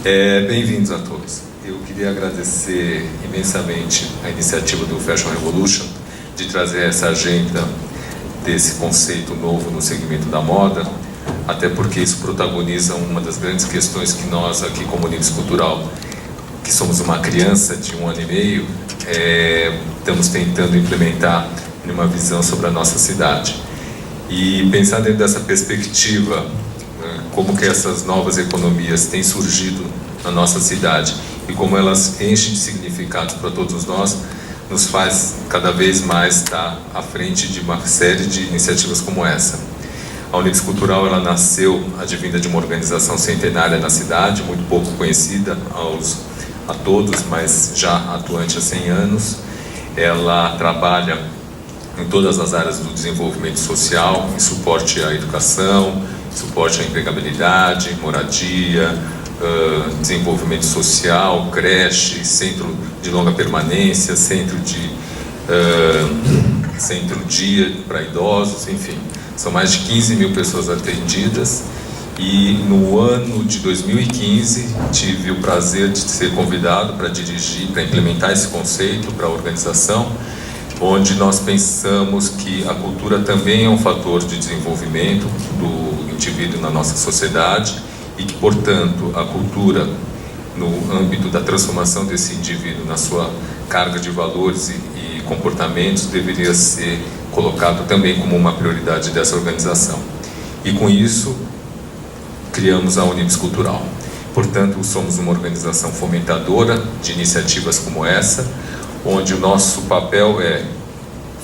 Bem-vindos a todos. Eu queria agradecer imensamente a iniciativa do Fashion Revolution de trazer essa agenda desse conceito novo no segmento da moda, até porque isso protagoniza uma das grandes questões que nós aqui como Unidos Cultural, que somos uma criança de 1 ano e meio, estamos tentando implementar numa visão sobre a nossa cidade. E pensar dentro dessa perspectiva, como que essas novas economias têm surgido na nossa cidade e como elas enchem de significados para todos nós, nos faz cada vez mais estar à frente de uma série de iniciativas como essa. A Unidos Cultural, ela nasceu advinda de uma organização centenária na cidade, muito pouco conhecida a todos, mas já atuante há 100 anos. Ela trabalha em todas as áreas do desenvolvimento social, em suporte à educação, suporte à empregabilidade, moradia, desenvolvimento social, creche, centro de longa permanência, centro-dia para idosos, enfim. São mais de 15 mil pessoas atendidas e no ano de 2015 tive o prazer de ser convidado para dirigir, para implementar esse conceito para a organização, onde nós pensamos que a cultura também é um fator de desenvolvimento do indivíduo na nossa sociedade e que, portanto, a cultura, no âmbito da transformação desse indivíduo na sua carga de valores e comportamentos, deveria ser colocado também como uma prioridade dessa organização. E com isso, criamos a Unidos Cultural. Portanto, somos uma organização fomentadora de iniciativas como essa, onde o nosso papel é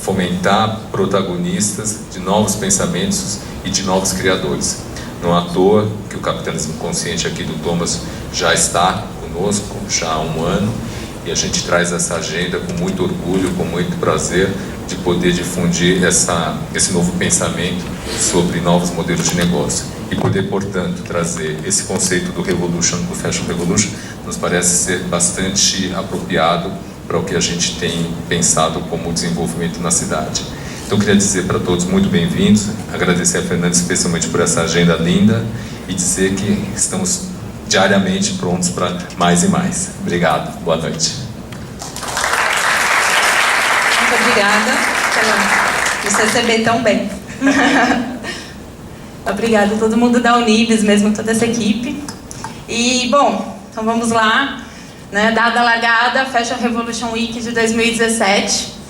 fomentar protagonistas de novos pensamentos e de novos criadores. Não à toa que o Capitalismo Consciente aqui do Thomas já está conosco já há 1 ano, e a gente traz essa agenda com muito orgulho, com muito prazer de poder difundir esse novo pensamento sobre novos modelos de negócio. E poder, portanto, trazer esse conceito do Revolution, do Fashion Revolution, nos parece ser bastante apropriado para o que a gente tem pensado como desenvolvimento na cidade. Então, queria dizer para todos muito bem-vindos, agradecer a Fernanda especialmente por essa agenda linda e dizer que estamos diariamente prontos para mais e mais. Obrigado, boa noite. Muito obrigada por nos receber tão bem. Obrigada a todo mundo da Unibis, mesmo toda essa equipe. E, bom, então vamos lá. Dada a largada, Fashion Revolution Week de 2017.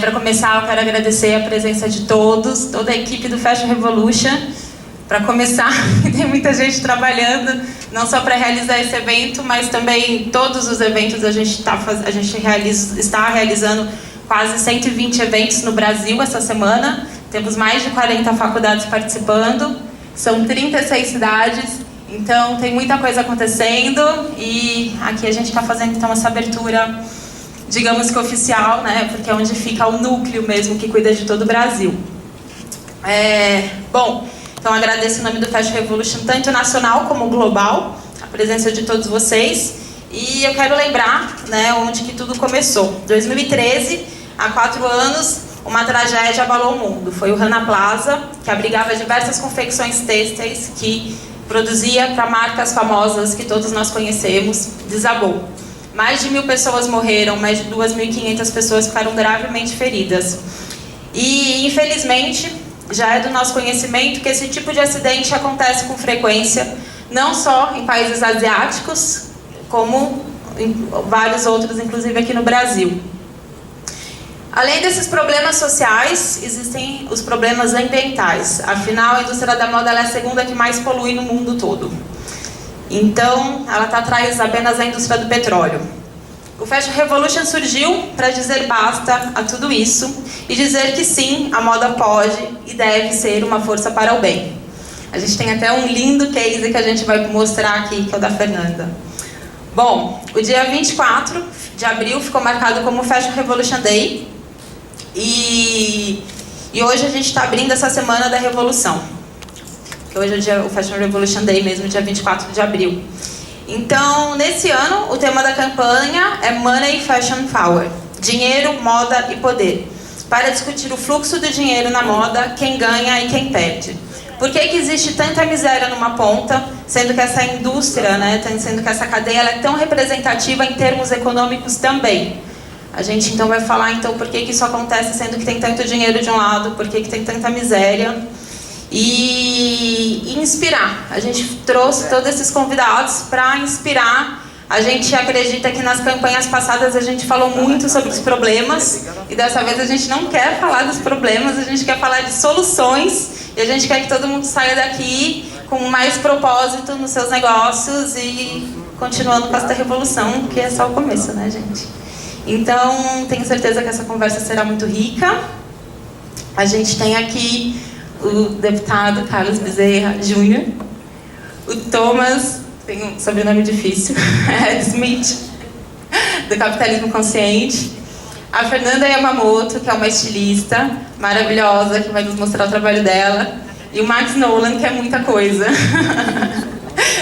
Para começar, eu quero agradecer a presença de todos, toda a equipe do Fashion Revolution. Para começar, tem muita gente trabalhando, não só para realizar esse evento, mas também todos os eventos a gente está realizando quase 120 eventos no Brasil essa semana. Temos mais de 40 faculdades participando, são 36 cidades. Então, tem muita coisa acontecendo e aqui a gente está fazendo então essa abertura, digamos que oficial, porque é onde fica o núcleo mesmo que cuida de todo o Brasil. Bom, então agradeço em nome do Fashion Revolution, tanto nacional como global, a presença de todos vocês. E eu quero lembrar onde que tudo começou. Em 2013, há 4 anos, uma tragédia abalou o mundo. Foi o Rana Plaza, que abrigava diversas confecções têxteis que produzia para marcas famosas que todos nós conhecemos, desabou. Mais de 1.000 pessoas morreram, mais de 2.500 pessoas ficaram gravemente feridas. E, infelizmente, já é do nosso conhecimento que esse tipo de acidente acontece com frequência, não só em países asiáticos, como em vários outros, inclusive aqui no Brasil. Além desses problemas sociais, existem os problemas ambientais. Afinal, a indústria da moda é a segunda que mais polui no mundo todo. Então, ela está atrás apenas da indústria do petróleo. O Fashion Revolution surgiu para dizer basta a tudo isso e dizer que sim, a moda pode e deve ser uma força para o bem. A gente tem até um lindo case que a gente vai mostrar aqui, que é o da Fernanda. Bom, o dia 24 de abril ficou marcado como Fashion Revolution Day. E hoje a gente está abrindo essa semana da Revolução. Que hoje é o Fashion Revolution Day mesmo, dia 24 de abril. Então, nesse ano, o tema da campanha é Money, Fashion, Power. Dinheiro, moda e poder. Para discutir o fluxo do dinheiro na moda, quem ganha e quem perde. Por que existe tanta miséria numa ponta, sendo que essa indústria, né, sendo que essa cadeia ela é tão representativa em termos econômicos também? A gente então vai falar então por que isso acontece, sendo que tem tanto dinheiro de um lado, por que tem tanta miséria, e inspirar. A gente trouxe todos esses convidados para inspirar. A gente acredita que nas campanhas passadas a gente falou muito sobre os problemas, e dessa vez a gente não quer falar dos problemas, a gente quer falar de soluções, e a gente quer que todo mundo saia daqui com mais propósito nos seus negócios e continuando com essa revolução, que é só o começo, né, gente? Então, tenho certeza que essa conversa será muito rica. A gente tem aqui o deputado Carlos Bezerra Júnior, o Thomas, tem um sobrenome difícil, Smith, do Capitalismo Consciente, a Fernanda Yamamoto, que é uma estilista maravilhosa, que vai nos mostrar o trabalho dela, e o Max Nolan, que é muita coisa.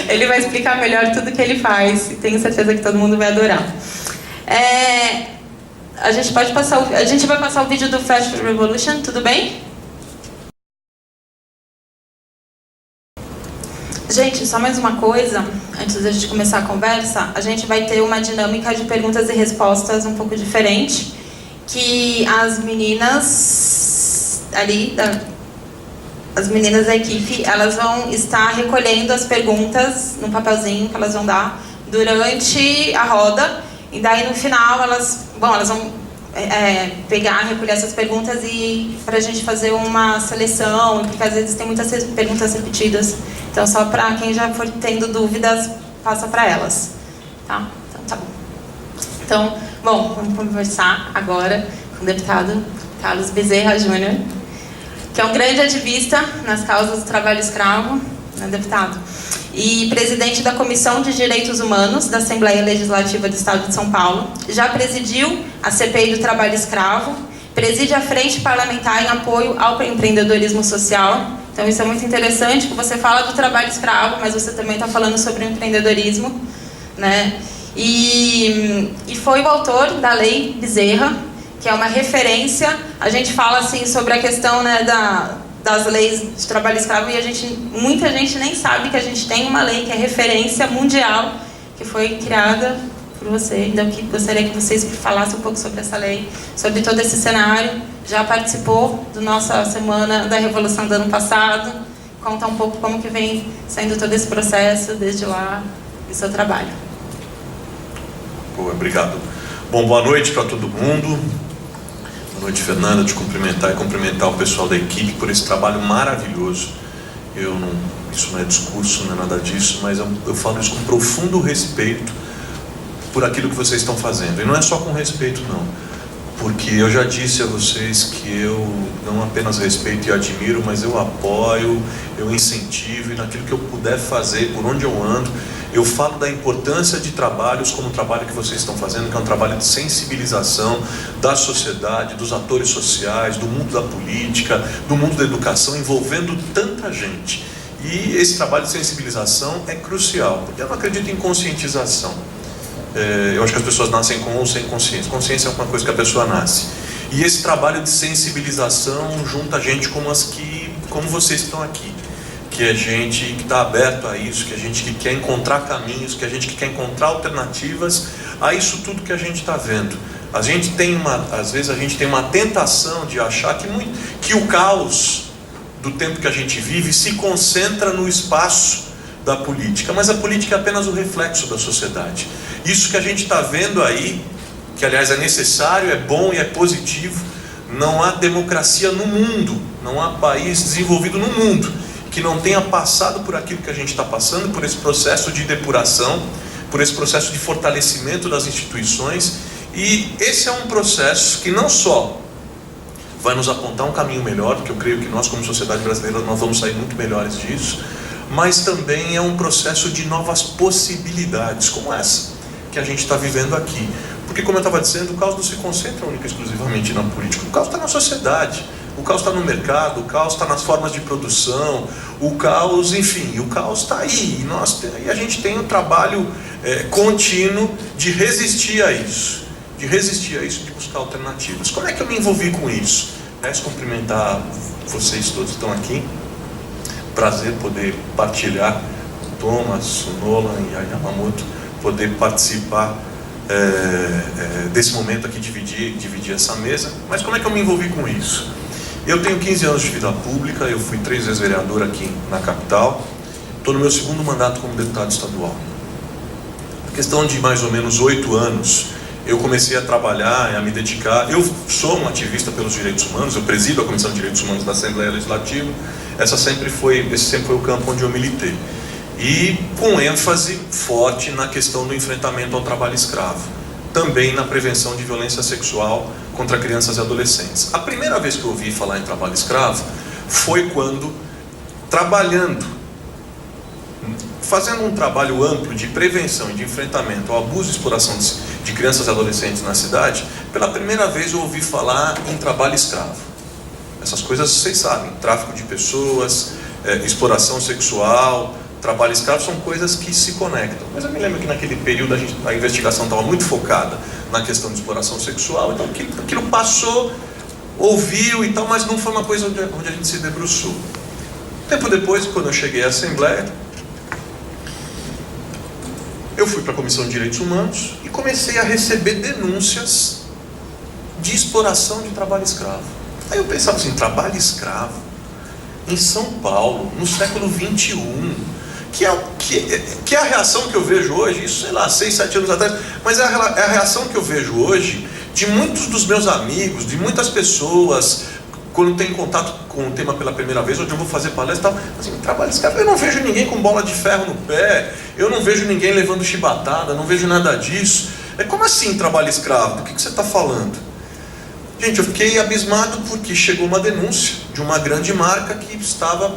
Ele vai explicar melhor tudo que ele faz, e tenho certeza que todo mundo vai adorar. A gente vai passar o vídeo do Fast Revolution, tudo bem? Gente, só mais uma coisa, antes da gente começar a conversa, a gente vai ter uma dinâmica de perguntas e respostas um pouco diferente, que as meninas ali, as meninas da equipe, elas vão estar recolhendo as perguntas no papelzinho que elas vão dar durante a roda, e daí no final elas vão pegar, recolher essas perguntas e pra gente fazer uma seleção, porque às vezes tem muitas perguntas repetidas. Então, só para quem já for tendo dúvidas, passa para elas. Tá? Então, tá bom. Então, vamos conversar agora com o deputado Carlos Bezerra Júnior, que é um grande ativista nas causas do trabalho escravo, né, deputado? E presidente da Comissão de Direitos Humanos da Assembleia Legislativa do Estado de São Paulo. Já presidiu a CPI do Trabalho Escravo, preside a Frente Parlamentar em apoio ao empreendedorismo social. Então isso é muito interessante, que você fala do trabalho escravo, mas você também está falando sobre o empreendedorismo, né? E foi o autor da Lei Bezerra, que é uma referência. A gente fala assim sobre a questão, né, das leis de trabalho escravo, e muita gente nem sabe que a gente tem uma lei que é referência mundial, que foi criada por você. Então, eu gostaria que vocês falassem um pouco sobre essa lei, sobre todo esse cenário. Já participou da nossa Semana da Revolução do ano passado. Conta um pouco como que vem sendo todo esse processo desde lá e seu trabalho. Obrigado. Bom, boa noite para todo mundo. Boa noite, Fernanda, te cumprimentar e cumprimentar o pessoal da equipe por esse trabalho maravilhoso. Isso não é discurso, não é nada disso, mas eu falo isso com profundo respeito por aquilo que vocês estão fazendo. E não é só com respeito, não. Porque eu já disse a vocês que eu não apenas respeito e admiro, mas eu apoio, eu incentivo, e naquilo que eu puder fazer, por onde eu ando, eu falo da importância de trabalhos como o trabalho que vocês estão fazendo, que é um trabalho de sensibilização da sociedade, dos atores sociais, do mundo da política, do mundo da educação, envolvendo tanta gente. E esse trabalho de sensibilização é crucial, porque eu não acredito em conscientização. Eu acho que as pessoas nascem com ou sem consciência. Consciência é uma coisa que a pessoa nasce. E esse trabalho de sensibilização junta gente como vocês que estão aqui, que é gente que está aberto a isso, que é gente que quer encontrar caminhos, que é gente que quer encontrar alternativas a isso tudo que a gente está vendo. Às vezes a gente tem uma tentação de achar que o caos do tempo que a gente vive se concentra no espaço da política, mas a política é apenas o reflexo da sociedade. Isso que a gente está vendo aí, que aliás é necessário, é bom e é positivo. Não há democracia no mundo, não há país desenvolvido no mundo que não tenha passado por aquilo que a gente está passando, por esse processo de depuração, por esse processo de fortalecimento das instituições. E esse é um processo que não só vai nos apontar um caminho melhor, porque eu creio que nós como sociedade brasileira nós vamos sair muito melhores disso, mas também é um processo de novas possibilidades, como essa que a gente está vivendo aqui. Porque, como eu estava dizendo, o caos não se concentra única e exclusivamente na política, o caos está na sociedade, o caos está no mercado, o caos está nas formas de produção, o caos, enfim, o caos está aí, e a gente tem um trabalho contínuo de resistir a isso, de buscar alternativas. Como é que eu me envolvi com isso? Quero cumprimentar vocês todos que estão aqui. prazer poder partilhar com o Thomas, o Nolan e a Yamamoto, poder participar desse momento aqui, dividir essa mesa. Mas como é que eu me envolvi com isso? Eu tenho 15 anos de vida pública, eu fui 3 vezes vereador aqui na capital, estou no meu 2º mandato como deputado estadual. Na questão de mais ou menos 8 anos, eu comecei a trabalhar, a me dedicar. Eu sou um ativista pelos direitos humanos, eu presido a Comissão de Direitos Humanos da Assembleia Legislativa. Esse sempre foi o campo onde eu militei. E com ênfase forte na questão do enfrentamento ao trabalho escravo. Também na prevenção de violência sexual contra crianças e adolescentes. A primeira vez que eu ouvi falar em trabalho escravo foi quando, fazendo um trabalho amplo de prevenção e de enfrentamento ao abuso e exploração de crianças e adolescentes na cidade, pela primeira vez eu ouvi falar em trabalho escravo. Essas coisas vocês sabem, tráfico de pessoas, exploração sexual, trabalho escravo, são coisas que se conectam. Mas eu me lembro que naquele período a investigação estava muito focada na questão de exploração sexual, então aquilo passou, ouviu e tal, mas não foi uma coisa onde a gente se debruçou. Tempo depois, quando eu cheguei à Assembleia, eu fui para a Comissão de Direitos Humanos e comecei a receber denúncias de exploração de trabalho escravo. Aí eu pensava assim, trabalho escravo em São Paulo, no século XXI, que é a reação que eu vejo hoje, isso sei lá, 6, 7 anos atrás, mas é a reação que eu vejo hoje de muitos dos meus amigos, de muitas pessoas, quando tem contato com o tema pela primeira vez, onde eu vou fazer palestra, assim, trabalho escravo, eu não vejo ninguém com bola de ferro no pé, eu não vejo ninguém levando chibatada, não vejo nada disso. Como assim trabalho escravo? Do que você está falando? Gente, eu fiquei abismado porque chegou uma denúncia de uma grande marca que estava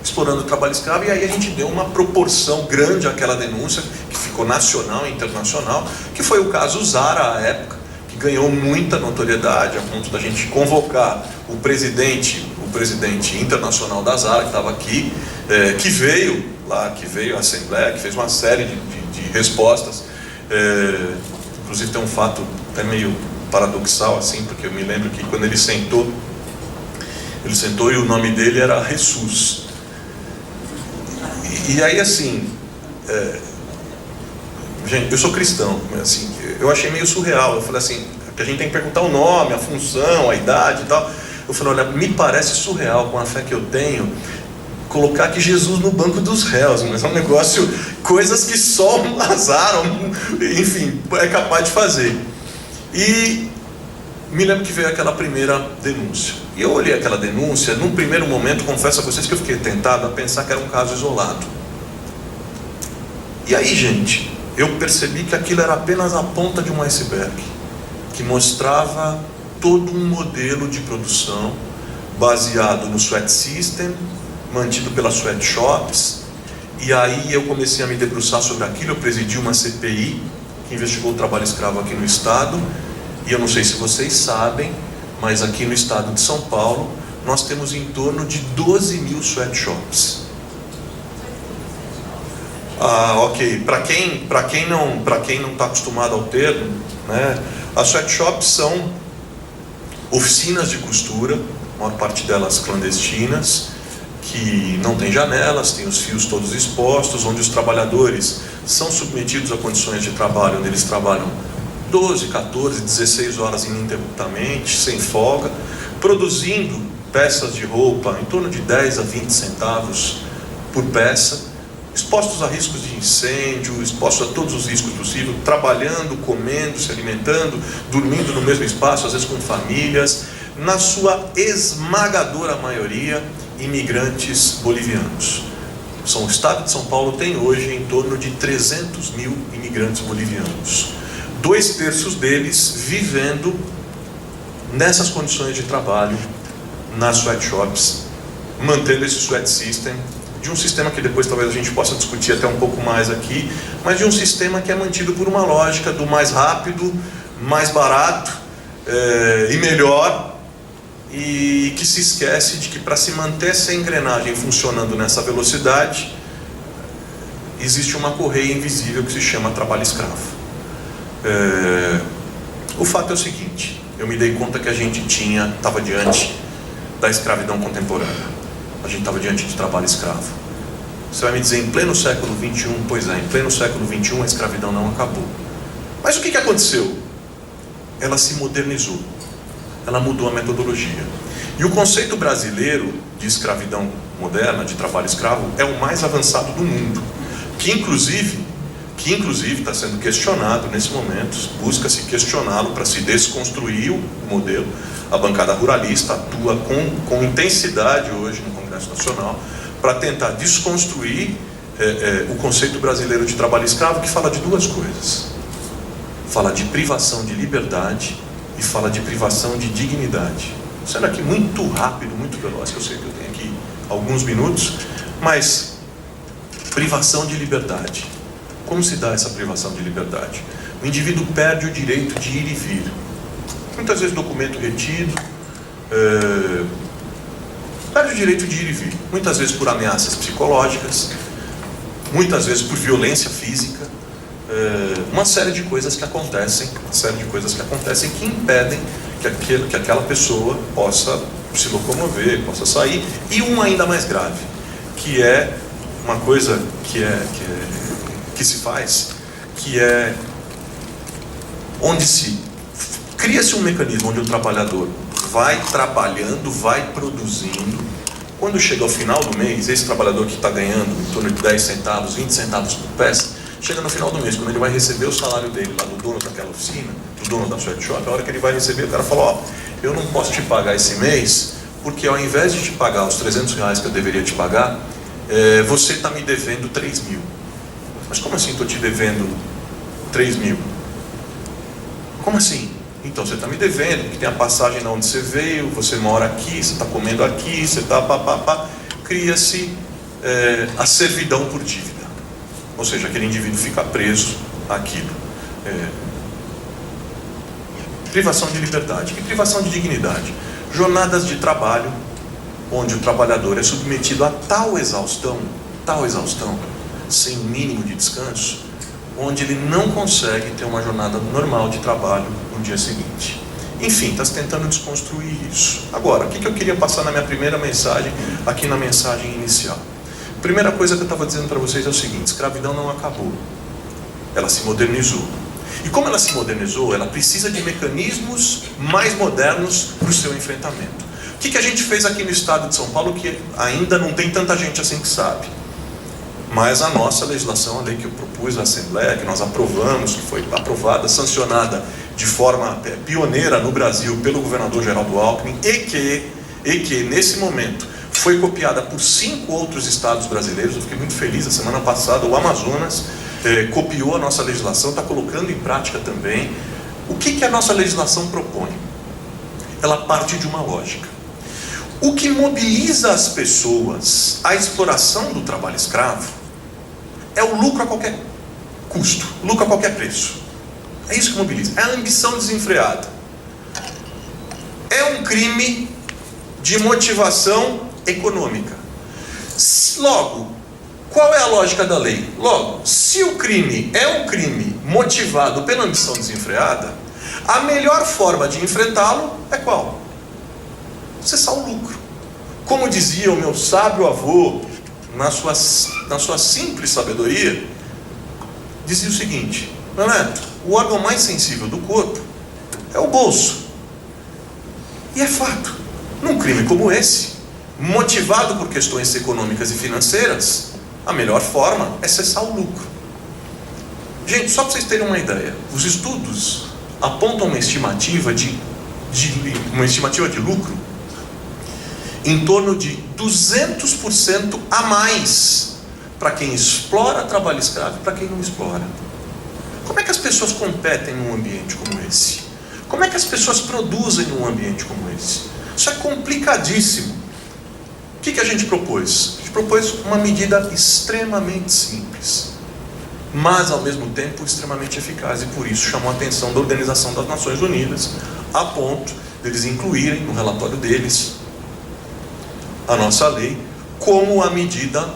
explorando o trabalho escravo, e aí a gente deu uma proporção grande àquela denúncia, que ficou nacional e internacional, que foi o caso Zara à época, que ganhou muita notoriedade, a ponto da gente convocar o presidente internacional da Zara, que estava aqui, que veio à Assembleia, que fez uma série de respostas. Inclusive tem um fato até meio paradoxal, assim, porque eu me lembro que quando ele sentou e o nome dele era Jesus. E aí, assim, gente, eu sou cristão, mas assim, eu achei meio surreal. Eu falei assim, que a gente tem que perguntar o nome, a função, a idade e tal. Eu falei, olha, me parece surreal, com a fé que eu tenho, colocar aqui Jesus no banco dos réus, mas é um negócio, coisas que só um Lázaro, enfim, é capaz de fazer. E me lembro que veio aquela primeira denúncia. E eu olhei aquela denúncia, num primeiro momento, confesso a vocês que eu fiquei tentado a pensar que era um caso isolado. E aí, gente, eu percebi que aquilo era apenas a ponta de um iceberg, que mostrava todo um modelo de produção baseado no sweat system, mantido pelas sweatshops. E aí eu comecei a me debruçar sobre aquilo. Eu presidi uma CPI que investigou o trabalho escravo aqui no estado, e eu não sei se vocês sabem, mas aqui no estado de São Paulo nós temos em torno de 12 mil sweatshops. Ok, para quem não está acostumado ao termo, né, as sweatshops são oficinas de costura, a maior parte delas clandestinas, que não tem janelas, tem os fios todos expostos, onde os trabalhadores são submetidos a condições de trabalho onde eles trabalham 12, 14, 16 horas ininterruptamente, sem folga, produzindo peças de roupa em torno de 10 a 20 centavos por peça, expostos a riscos de incêndio, expostos a todos os riscos possíveis, trabalhando, comendo, se alimentando, dormindo no mesmo espaço, às vezes com famílias, na sua esmagadora maioria, imigrantes bolivianos. O estado de São Paulo tem hoje em torno de 300 mil imigrantes bolivianos. 2/3 deles vivendo nessas condições de trabalho, nas sweatshops, mantendo esse sweat system, de um sistema que depois talvez a gente possa discutir até um pouco mais aqui, mas de um sistema que é mantido por uma lógica do mais rápido, mais barato e melhor, e que se esquece de que para se manter essa engrenagem funcionando nessa velocidade, existe uma correia invisível que se chama trabalho escravo. O fato é o seguinte, eu me dei conta que a gente estava diante da escravidão contemporânea. A gente estava diante de trabalho escravo. Você vai me dizer, em pleno século XXI, pois é, em pleno século XXI a escravidão não acabou. Mas o que aconteceu? Ela se modernizou, ela mudou a metodologia. E o conceito brasileiro de escravidão moderna, de trabalho escravo, é o mais avançado do mundo, que inclusive está sendo questionado nesse momento, busca-se questioná-lo para se desconstruir o modelo. A bancada ruralista atua com intensidade hoje no Congresso Nacional para tentar desconstruir o conceito brasileiro de trabalho escravo, que fala de duas coisas. Fala de privação de liberdade e fala de privação de dignidade. Sendo aqui muito rápido, muito veloz, que eu sei que eu tenho aqui alguns minutos, mas privação de liberdade. Como se dá essa privação de liberdade? O indivíduo perde o direito de ir e vir. Muitas vezes documento retido, perde o direito de ir e vir. Muitas vezes por ameaças psicológicas, muitas vezes por violência física, uma série de coisas que acontecem, que impedem que aquela pessoa possa se locomover, possa sair. E um ainda mais grave, que é uma coisa que se faz, que é onde cria-se um mecanismo onde o trabalhador vai trabalhando, vai produzindo. Quando chega ao final do mês, esse trabalhador que está ganhando em torno de 10 centavos, 20 centavos por peça, chega no final do mês, quando ele vai receber o salário dele lá do dono daquela oficina, do dono da sweatshop, a hora que ele vai receber, o cara fala, ó, eu não posso te pagar esse mês, porque ao invés de te pagar os R$300 que eu deveria te pagar, você está me devendo 3 mil. Mas como assim estou te devendo 3 mil? Como assim? Então você está me devendo, porque tem a passagem de onde você veio, você mora aqui, você está comendo aqui, você está Cria-se a servidão por dívida. Ou seja, aquele indivíduo fica preso àquilo. Privação de liberdade e privação de dignidade. Jornadas de trabalho onde o trabalhador é submetido a tal exaustão, sem mínimo de descanso, onde ele não consegue ter uma jornada normal de trabalho no dia seguinte. Enfim, está se tentando desconstruir isso. Agora, o que eu queria passar na minha primeira mensagem, aqui na mensagem inicial? Primeira coisa que eu estava dizendo para vocês é o seguinte: escravidão não acabou, ela se modernizou. E como ela se modernizou, ela precisa de mecanismos mais modernos para o seu enfrentamento. O que a gente fez aqui no estado de São Paulo, que ainda não tem tanta gente assim que sabe? Mas a nossa legislação, a lei que eu propus à Assembleia, que nós aprovamos, que foi aprovada, sancionada de forma pioneira no Brasil pelo governador Geraldo Alckmin, e que nesse momento foi copiada por 5 outros estados brasileiros. Eu fiquei muito feliz, a semana passada o Amazonas copiou a nossa legislação, está colocando em prática também. O que a nossa legislação propõe? Ela parte de uma lógica. O que mobiliza as pessoas à exploração do trabalho escravo é o lucro a qualquer custo, lucro a qualquer preço. É isso que mobiliza, é a ambição desenfreada. É um crime de motivação econômica. Logo, qual é a lógica da lei? Logo, se o crime é um crime motivado pela ambição desenfreada, a melhor forma de enfrentá-lo é qual? Cessar o lucro. Como dizia o meu sábio avô, na sua simples sabedoria, dizia o seguinte: meu neto, o órgão mais sensível do corpo é o bolso. E é fato, num crime como esse, motivado por questões econômicas e financeiras, a melhor forma é cessar o lucro. Gente, só para vocês terem uma ideia, os estudos apontam uma estimativa de lucro em torno de 200% a mais para quem explora trabalho escravo e para quem não explora. Como é que as pessoas competem num ambiente como esse? Como é que as pessoas produzem num ambiente como esse? Isso é complicadíssimo. O que a gente propôs? A gente propôs uma medida extremamente simples, mas ao mesmo tempo extremamente eficaz, e por isso chamou a atenção da Organização das Nações Unidas, a ponto deles incluírem no relatório deles a nossa lei como a medida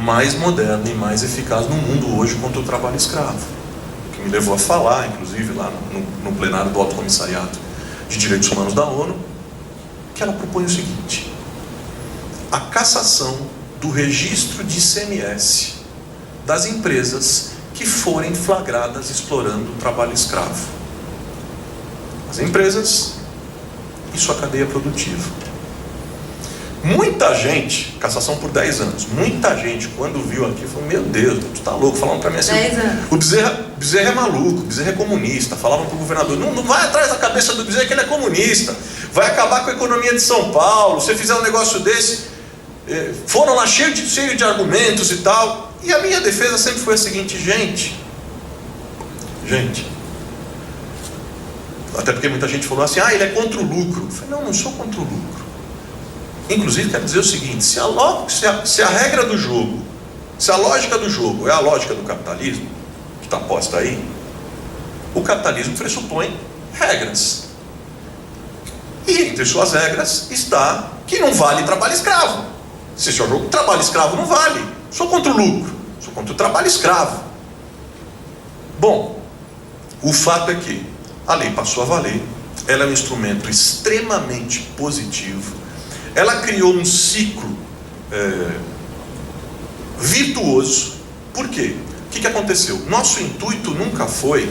mais moderna e mais eficaz no mundo hoje contra o trabalho escravo, que me levou a falar, inclusive lá no plenário do Alto Comissariado de Direitos Humanos da ONU, que ela propõe o seguinte: a cassação do registro de ICMS das empresas que forem flagradas explorando o trabalho escravo. As empresas e sua cadeia produtiva. Muita gente, cassação por 10 anos, muita gente quando viu aqui falou, meu Deus, tu tá louco, falando para mim assim, 10 anos. O Bezerra é maluco, o Bezerra é comunista, falavam para o governador, não vai atrás da cabeça do Bezerra que ele é comunista, vai acabar com a economia de São Paulo, se fizer um negócio desse, foram lá cheio de argumentos e tal, e a minha defesa sempre foi a seguinte, gente, até porque muita gente falou assim, ele é contra o lucro. Eu falei, não sou contra o lucro. Inclusive, quero dizer o seguinte, se a regra do jogo, se a lógica do jogo é a lógica do capitalismo, que está posta aí, o capitalismo pressupõe regras. E entre suas regras está que não vale trabalho escravo. Se esse é o jogo, trabalho escravo não vale. Sou contra o lucro, sou contra o trabalho escravo. Bom, o fato é que a lei passou a valer, ela é um instrumento extremamente positivo, ela criou um ciclo virtuoso. Por quê? O que aconteceu? Nosso intuito nunca foi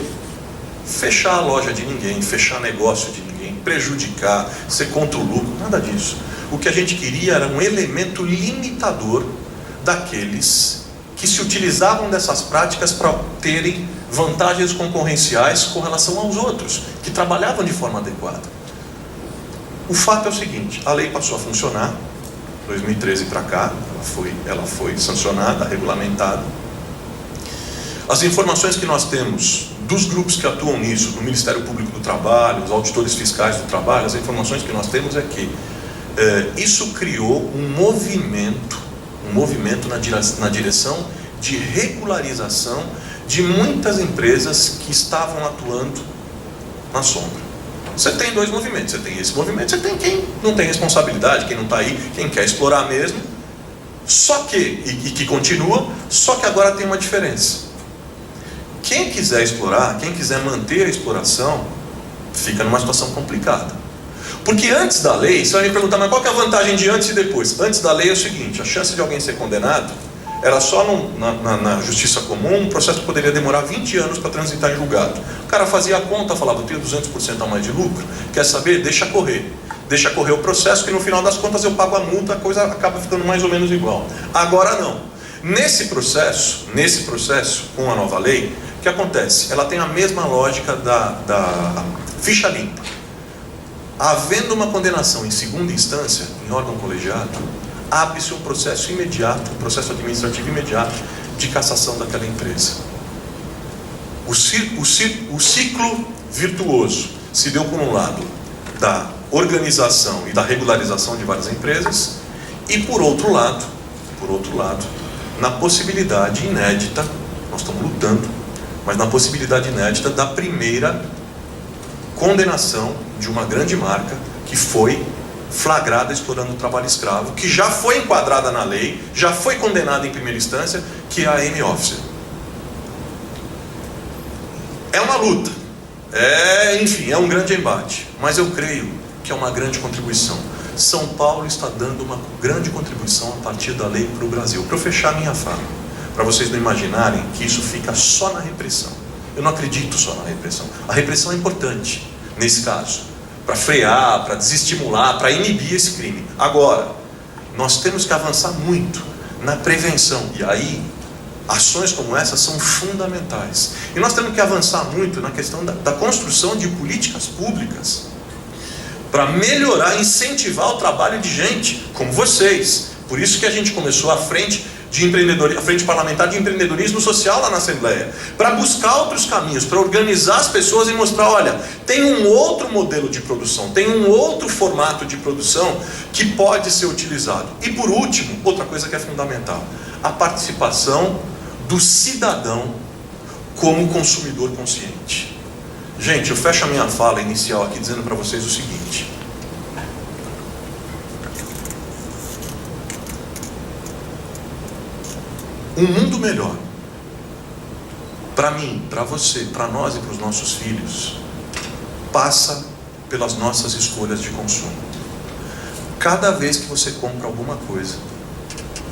fechar a loja de ninguém, fechar negócio de ninguém, prejudicar, ser contra o lucro, nada disso. O que a gente queria era um elemento limitador daqueles que se utilizavam dessas práticas para terem vantagens concorrenciais com relação aos outros, que trabalhavam de forma adequada. O fato é o seguinte, a lei passou a funcionar, 2013 para cá, ela foi sancionada, regulamentada. As informações que nós temos dos grupos que atuam nisso, do Ministério Público do Trabalho, os auditores fiscais do trabalho, as informações que nós temos é que isso criou um movimento na direção de regularização de muitas empresas que estavam atuando na sombra. Você tem dois movimentos, você tem esse movimento, você tem quem não tem responsabilidade, quem não está aí, quem quer explorar mesmo, só que, e que continua, só que agora tem uma diferença. Quem quiser explorar, quem quiser manter a exploração, fica numa situação complicada. Porque antes da lei, você vai me perguntar, mas qual que é a vantagem de antes e depois? Antes da lei é o seguinte, a chance de alguém ser condenado era só na justiça comum, um processo que poderia demorar 20 anos para transitar em julgado. O cara fazia a conta, falava, eu tenho 200% a mais de lucro, quer saber? Deixa correr o processo, que no final das contas eu pago a multa, a coisa acaba ficando mais ou menos igual. Agora não. Nesse processo, com a nova lei, o que acontece? Ela tem a mesma lógica da ficha limpa. Havendo uma condenação em segunda instância, em órgão colegiado, abre-se um processo imediato, um processo administrativo imediato de cassação daquela empresa. O ciclo virtuoso se deu por um lado da organização e da regularização de várias empresas e por outro lado, na possibilidade inédita, nós estamos lutando, mas na possibilidade inédita da primeira condenação de uma grande marca que foi flagrada explorando o trabalho escravo, que já foi enquadrada na lei, já foi condenada em primeira instância, que é a M-Officer. É uma luta, enfim, é um grande embate, mas eu creio que é uma grande contribuição. São Paulo está dando uma grande contribuição a partir da lei para o Brasil. Para eu fechar minha fala, para vocês não imaginarem que isso fica só na repressão. Eu não acredito só na repressão. A repressão é importante, nesse caso, para frear, para desestimular, para inibir esse crime. Agora, nós temos que avançar muito na prevenção. E aí, ações como essa são fundamentais. E nós temos que avançar muito na questão da construção de políticas públicas para melhorar, incentivar o trabalho de gente como vocês. Por isso que a gente começou a frente parlamentar de empreendedorismo social lá na Assembleia, para buscar outros caminhos, para organizar as pessoas e mostrar, olha, tem um outro modelo de produção, tem um outro formato de produção que pode ser utilizado. E por último, outra coisa que é fundamental, a participação do cidadão como consumidor consciente. Gente, eu fecho a minha fala inicial aqui dizendo para vocês o seguinte: um mundo melhor, para mim, para você, para nós e para os nossos filhos, passa pelas nossas escolhas de consumo. Cada vez que você compra alguma coisa,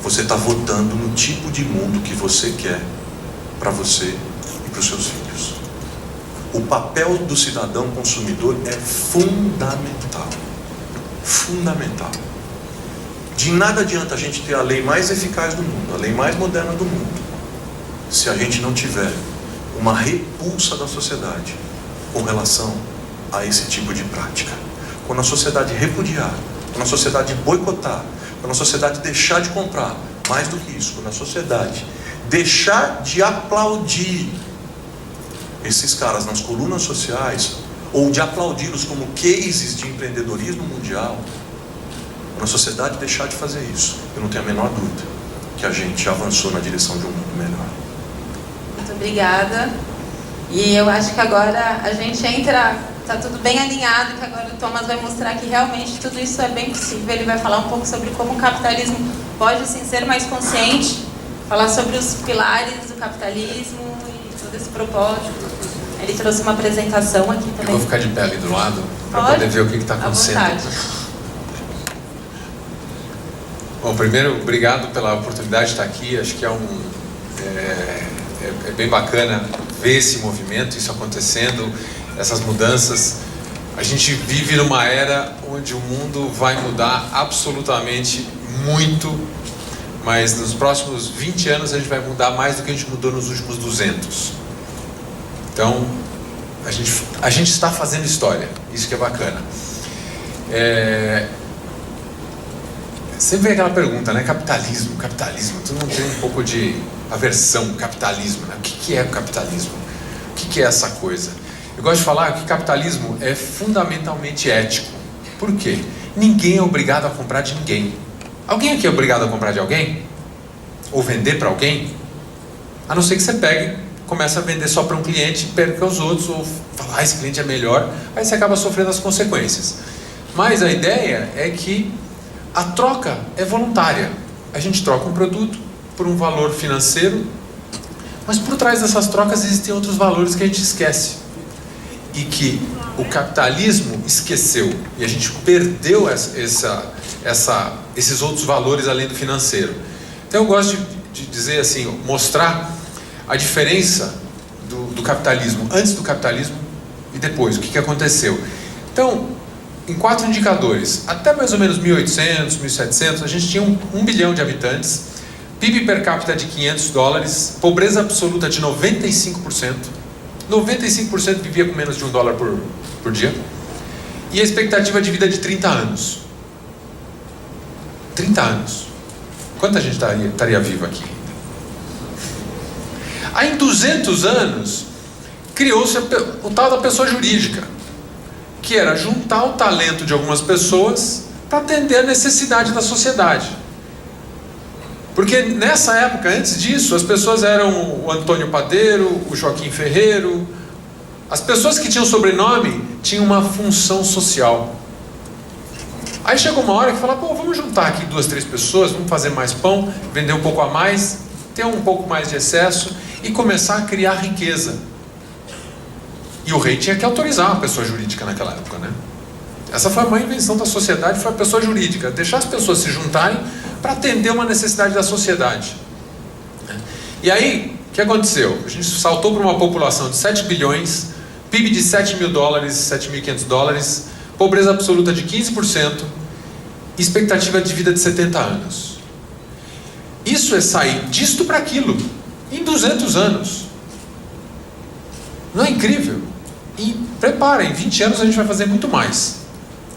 você está votando no tipo de mundo que você quer para você e para os seus filhos. O papel do cidadão consumidor é fundamental. Fundamental. De nada adianta a gente ter a lei mais eficaz do mundo, a lei mais moderna do mundo, se a gente não tiver uma repulsa da sociedade com relação a esse tipo de prática. Quando a sociedade repudiar, quando a sociedade boicotar, quando a sociedade deixar de comprar, mais do que isso, quando a sociedade deixar de aplaudir esses caras nas colunas sociais, ou de aplaudi-los como cases de empreendedorismo mundial, quando a sociedade deixar de fazer isso, eu não tenho a menor dúvida que a gente já avançou na direção de um mundo melhor. Muito obrigada. E eu acho que agora a gente entra, está tudo bem alinhado, que agora o Thomas vai mostrar que realmente tudo isso é bem possível. Ele vai falar um pouco sobre como o capitalismo pode sim ser mais consciente, falar sobre os pilares do capitalismo e todo esse propósito. Ele trouxe uma apresentação aqui também. Eu vou ficar de pé ali do lado para Pode? poder ver o que está acontecendo. Bom, primeiro, obrigado pela oportunidade de estar aqui. Acho que é bem bacana ver esse movimento, isso acontecendo, essas mudanças. A gente vive numa era onde o mundo vai mudar absolutamente muito, mas nos próximos 20 anos a gente vai mudar mais do que a gente mudou nos últimos 200. Então, a gente está fazendo história, isso que é bacana. Sempre vem aquela pergunta, né? Capitalismo, todo mundo tem um pouco de aversão ao capitalismo, né? O que é o capitalismo? O que é essa coisa? Eu gosto de falar que capitalismo é fundamentalmente ético. Por quê? Ninguém é obrigado a comprar de ninguém. Alguém aqui é obrigado a comprar de alguém? Ou vender para alguém? A não ser que você pegue, começa a vender só para um cliente e perca os outros, ou falar, esse cliente é melhor, aí você acaba sofrendo as consequências. Mas a ideia é que a troca é voluntária. A gente troca um produto por um valor financeiro, mas por trás dessas trocas existem outros valores que a gente esquece. E que o capitalismo esqueceu. E a gente perdeu esses outros valores além do financeiro. Então eu gosto de dizer assim, mostrar a diferença do capitalismo, antes do capitalismo e depois, o que aconteceu. Então, em 4 indicadores, até mais ou menos 1800, 1700, a gente tinha 1 bilhão de habitantes, PIB per capita de $500, pobreza absoluta de 95%, 95% vivia com menos de $1 por dia, e a expectativa de vida de 30 anos. 30 anos. Quanta gente estaria viva aqui? Aí em 200 anos, criou-se o tal da pessoa jurídica, que era juntar o talento de algumas pessoas para atender a necessidade da sociedade. Porque nessa época, antes disso, as pessoas eram o Antônio Padeiro, o Joaquim Ferreiro. As pessoas que tinham sobrenome tinham uma função social. Aí chegou uma hora que fala, pô, vamos juntar aqui 2, 3 pessoas, vamos fazer mais pão, vender um pouco a mais, ter um pouco mais de excesso e começar a criar riqueza. E o rei tinha que autorizar uma pessoa jurídica naquela época, né? Essa foi a maior invenção da sociedade, foi a pessoa jurídica. Deixar as pessoas se juntarem para atender uma necessidade da sociedade. E aí, o que aconteceu? A gente saltou para uma população de 7 bilhões, PIB de $7 mil, $7.500, pobreza absoluta de 15%, expectativa de vida de 70 anos. Isso é sair disto para aquilo, em 200 anos. Não é incrível? E prepara, em 20 anos a gente vai fazer muito mais,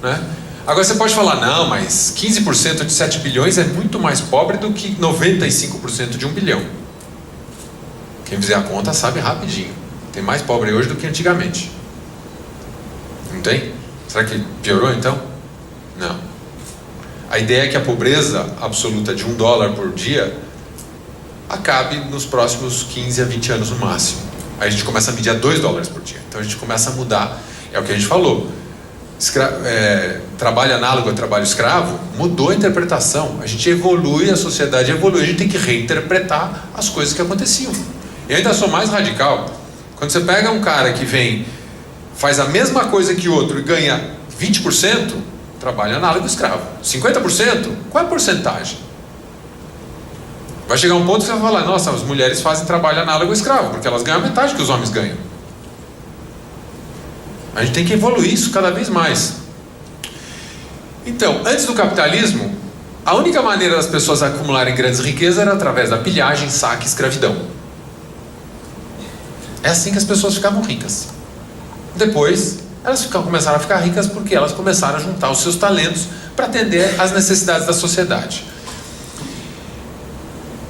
né? Agora você pode falar, não, mas 15% de 7 bilhões é muito mais pobre do que 95% de 1 bilhão. Quem fizer a conta sabe rapidinho. Tem mais pobre hoje do que antigamente. Não tem? Será que piorou então? Não. A ideia é que a pobreza absoluta de $1 por dia acabe nos próximos 15 a 20 anos no máximo. Aí a gente começa a medir a $2 por dia. Então a gente começa a mudar. É o que a gente falou. Trabalho análogo a trabalho escravo mudou a interpretação. A gente evolui, a sociedade evolui. A gente tem que reinterpretar as coisas que aconteciam. E eu ainda sou mais radical. Quando você pega um cara que vem, faz a mesma coisa que o outro e ganha 20%, trabalho análogo escravo. 50%? Qual é a porcentagem? Vai chegar um ponto que você vai falar, nossa, as mulheres fazem trabalho análogo escravo, porque elas ganham a metade que os homens ganham. A gente tem que evoluir isso cada vez mais. Então, antes do capitalismo, a única maneira das pessoas acumularem grandes riquezas era através da pilhagem, saque e escravidão. É assim que as pessoas ficavam ricas. Depois, elas começaram a ficar ricas porque elas começaram a juntar os seus talentos para atender às necessidades da sociedade.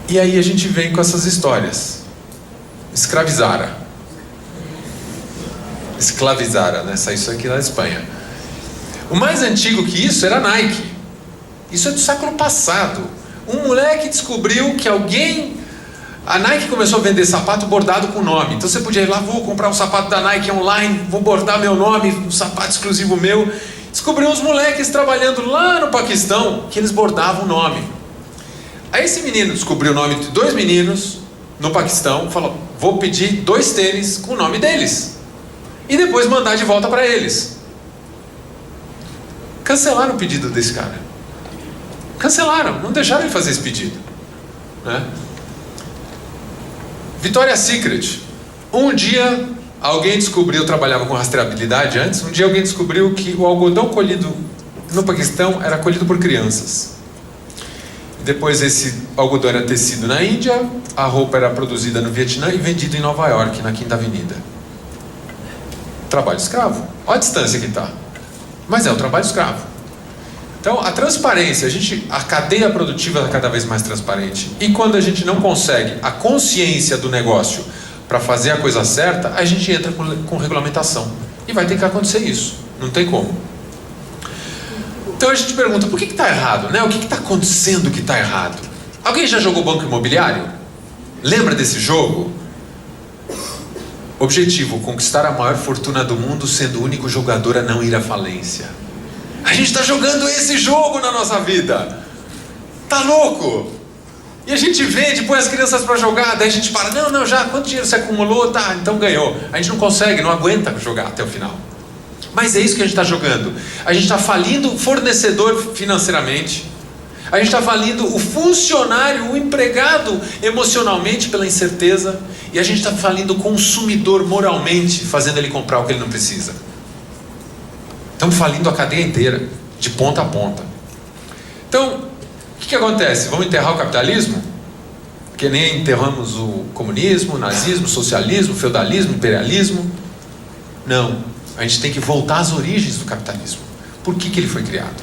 E aí a gente vem com essas histórias. Escravizara, né? Saiu isso aqui da Espanha. O mais antigo que isso era a Nike. Isso é do século passado. Um moleque descobriu que a Nike começou a vender sapato bordado com nome. Então você podia ir lá, vou comprar um sapato da Nike online, vou bordar meu nome, um sapato exclusivo meu. Descobriu uns moleques trabalhando lá no Paquistão que eles bordavam o nome. Aí esse menino descobriu o nome de 2 meninos no Paquistão, falou, vou pedir 2 tênis com o nome deles. E depois mandar de volta para eles. Cancelaram o pedido desse cara. Cancelaram, não deixaram ele fazer esse pedido, né? Victoria's Secret. Um dia alguém descobriu, eu trabalhava com rastreabilidade antes, um dia alguém descobriu que o algodão colhido no Paquistão era colhido por crianças. Depois esse algodão era tecido na Índia, a roupa era produzida no Vietnã e vendida em Nova York, na Quinta Avenida. Trabalho escravo. Olha a distância que está. Mas é um trabalho escravo. Então, a transparência, a cadeia produtiva é cada vez mais transparente. E quando a gente não consegue a consciência do negócio para fazer a coisa certa, a gente entra com regulamentação. E vai ter que acontecer isso. Não tem como. Então a gente pergunta, por que está errado? Né? O que está acontecendo que está errado? Alguém já jogou Banco Imobiliário? Lembra desse jogo? Objetivo, conquistar a maior fortuna do mundo sendo o único jogador a não ir à falência. A gente está jogando esse jogo na nossa vida. Tá louco? E a gente vende, põe as crianças para jogar, daí a gente para, não, já, quanto dinheiro você acumulou? Tá, então ganhou. A gente não consegue, não aguenta jogar até o final. Mas é isso que a gente está jogando. A gente está falindo o fornecedor financeiramente. A gente está falindo o funcionário, o empregado emocionalmente pela incerteza. E a gente está falindo o consumidor moralmente, fazendo ele comprar o que ele não precisa. Estamos falindo a cadeia inteira, de ponta a ponta. Então, o que acontece? Vamos enterrar o capitalismo? Que nem enterramos o comunismo, o nazismo, o socialismo, o feudalismo, o imperialismo? Não. A gente tem que voltar às origens do capitalismo. Por que ele foi criado?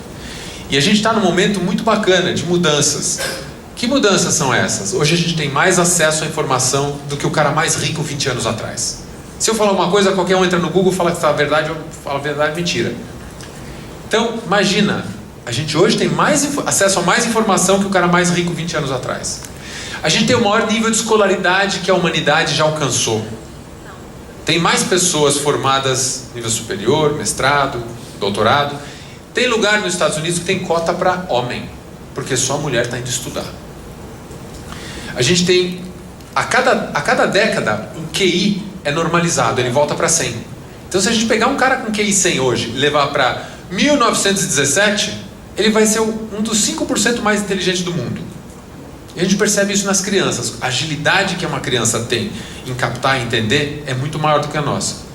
E a gente está num momento muito bacana de mudanças. Que mudanças são essas? Hoje a gente tem mais acesso à informação do que o cara mais rico 20 anos atrás. Se eu falar uma coisa, qualquer um entra no Google, fala que está a verdade, eu falo a verdade, mentira. Então, imagina, a gente hoje tem acesso a mais informação que o cara mais rico 20 anos atrás. A gente tem o maior nível de escolaridade que a humanidade já alcançou. Tem mais pessoas formadas nível superior, mestrado, doutorado. Tem lugar nos Estados Unidos que tem cota para homem, porque só a mulher está indo estudar. A gente tem, a cada década, o QI é normalizado, ele volta para 100. Então se a gente pegar um cara com QI 100 hoje e levar para 1917, ele vai ser um dos 5% mais inteligentes do mundo. E a gente percebe isso nas crianças. A agilidade que uma criança tem em captar e entender é muito maior do que a nossa.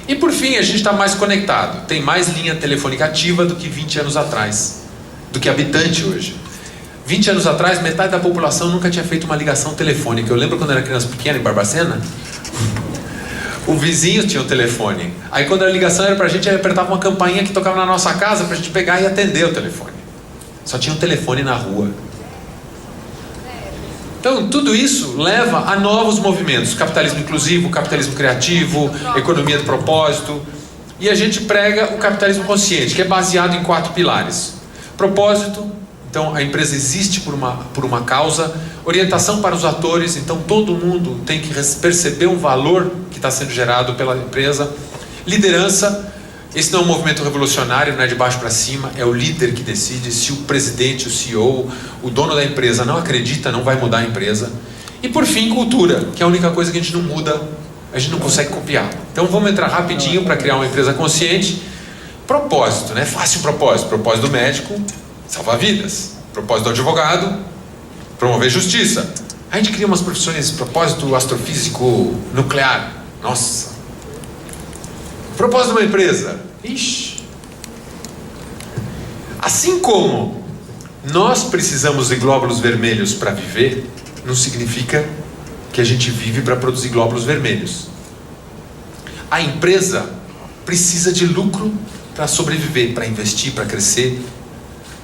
E por fim, a gente está mais conectado. Tem mais linha telefônica ativa do que 20 anos atrás. Do que habitante hoje. 20 anos atrás, metade da população nunca tinha feito uma ligação telefônica. Eu lembro quando eu era criança pequena em Barbacena, o vizinho tinha um telefone. Aí quando a ligação era pra gente, ele apertava uma campainha que tocava na nossa casa pra gente pegar e atender o telefone. Só tinha um telefone na rua. Então, tudo isso leva a novos movimentos. Capitalismo inclusivo, capitalismo criativo, economia do propósito. E a gente prega o capitalismo consciente, que é baseado em 4 pilares. Propósito, então a empresa existe por uma causa. Orientação para os atores, então todo mundo tem que perceber um valor que está sendo gerado pela empresa. Liderança, esse não é um movimento revolucionário, não é de baixo para cima, é o líder que decide. Se o presidente, o CEO, o dono da empresa não acredita, não vai mudar a empresa. E por fim, cultura, que é a única coisa que a gente não muda, a gente não consegue copiar. Então vamos entrar rapidinho para criar uma empresa consciente. Propósito, né? Fácil propósito. Propósito do médico, salvar vidas. Propósito do advogado, promover justiça. A gente cria umas profissões, propósito astrofísico nuclear. Nossa. Propósito de uma empresa. Ixi. Assim como nós precisamos de glóbulos vermelhos para viver, não significa que a gente vive para produzir glóbulos vermelhos. A empresa precisa de lucro para sobreviver, para investir, para crescer,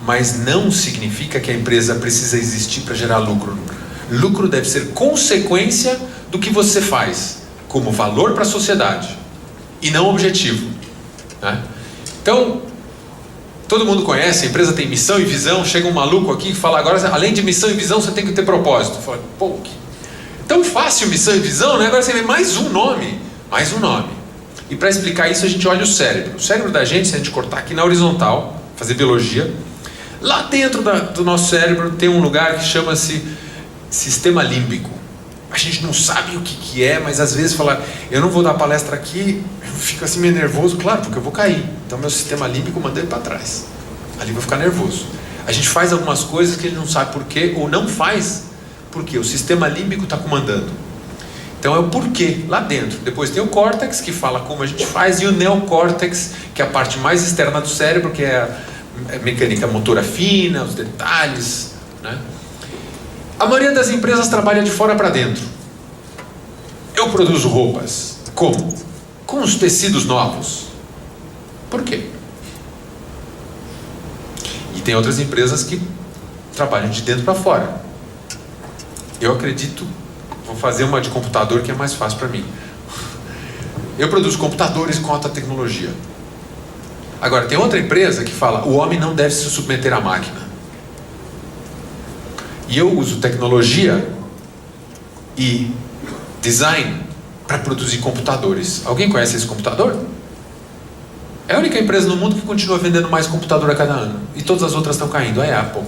mas não significa que a empresa precisa existir para gerar lucro. Lucro deve ser consequência do que você faz, como valor para a sociedade, e não objetivo, né? Então, todo mundo conhece, a empresa tem missão e visão. Chega um maluco aqui e fala, agora além de missão e visão você tem que ter propósito. Fala, pô, que tão fácil missão e visão, né? Agora você vê mais um nome. E para explicar isso a gente olha o cérebro. O cérebro da gente, se a gente cortar aqui na horizontal, fazer biologia, lá dentro do nosso cérebro tem um lugar que chama-se sistema límbico. A gente não sabe o que é, mas às vezes fala, eu não vou dar palestra aqui, eu fico assim meio nervoso, claro, porque eu vou cair. Então meu sistema límbico manda ele para trás. Ali vai ficar nervoso. A gente faz algumas coisas que ele não sabe por quê, ou não faz, porque o sistema límbico está comandando. Então é o porquê, lá dentro. Depois tem o córtex, que fala como a gente faz, e o neocórtex, que é a parte mais externa do cérebro, que é a mecânica motora fina, os detalhes, né? A maioria das empresas trabalha de fora para dentro. Eu produzo roupas. Como? Com os tecidos novos. Por quê? E tem outras empresas que trabalham de dentro para fora. Eu acredito, vou fazer uma de computador que é mais fácil para mim. Eu produzo computadores com alta tecnologia. Agora, tem outra empresa que fala, o homem não deve se submeter à máquina. E eu uso tecnologia e design para produzir computadores. Alguém conhece esse computador? É a única empresa no mundo que continua vendendo mais computador a cada ano. E todas as outras estão caindo. É a Apple.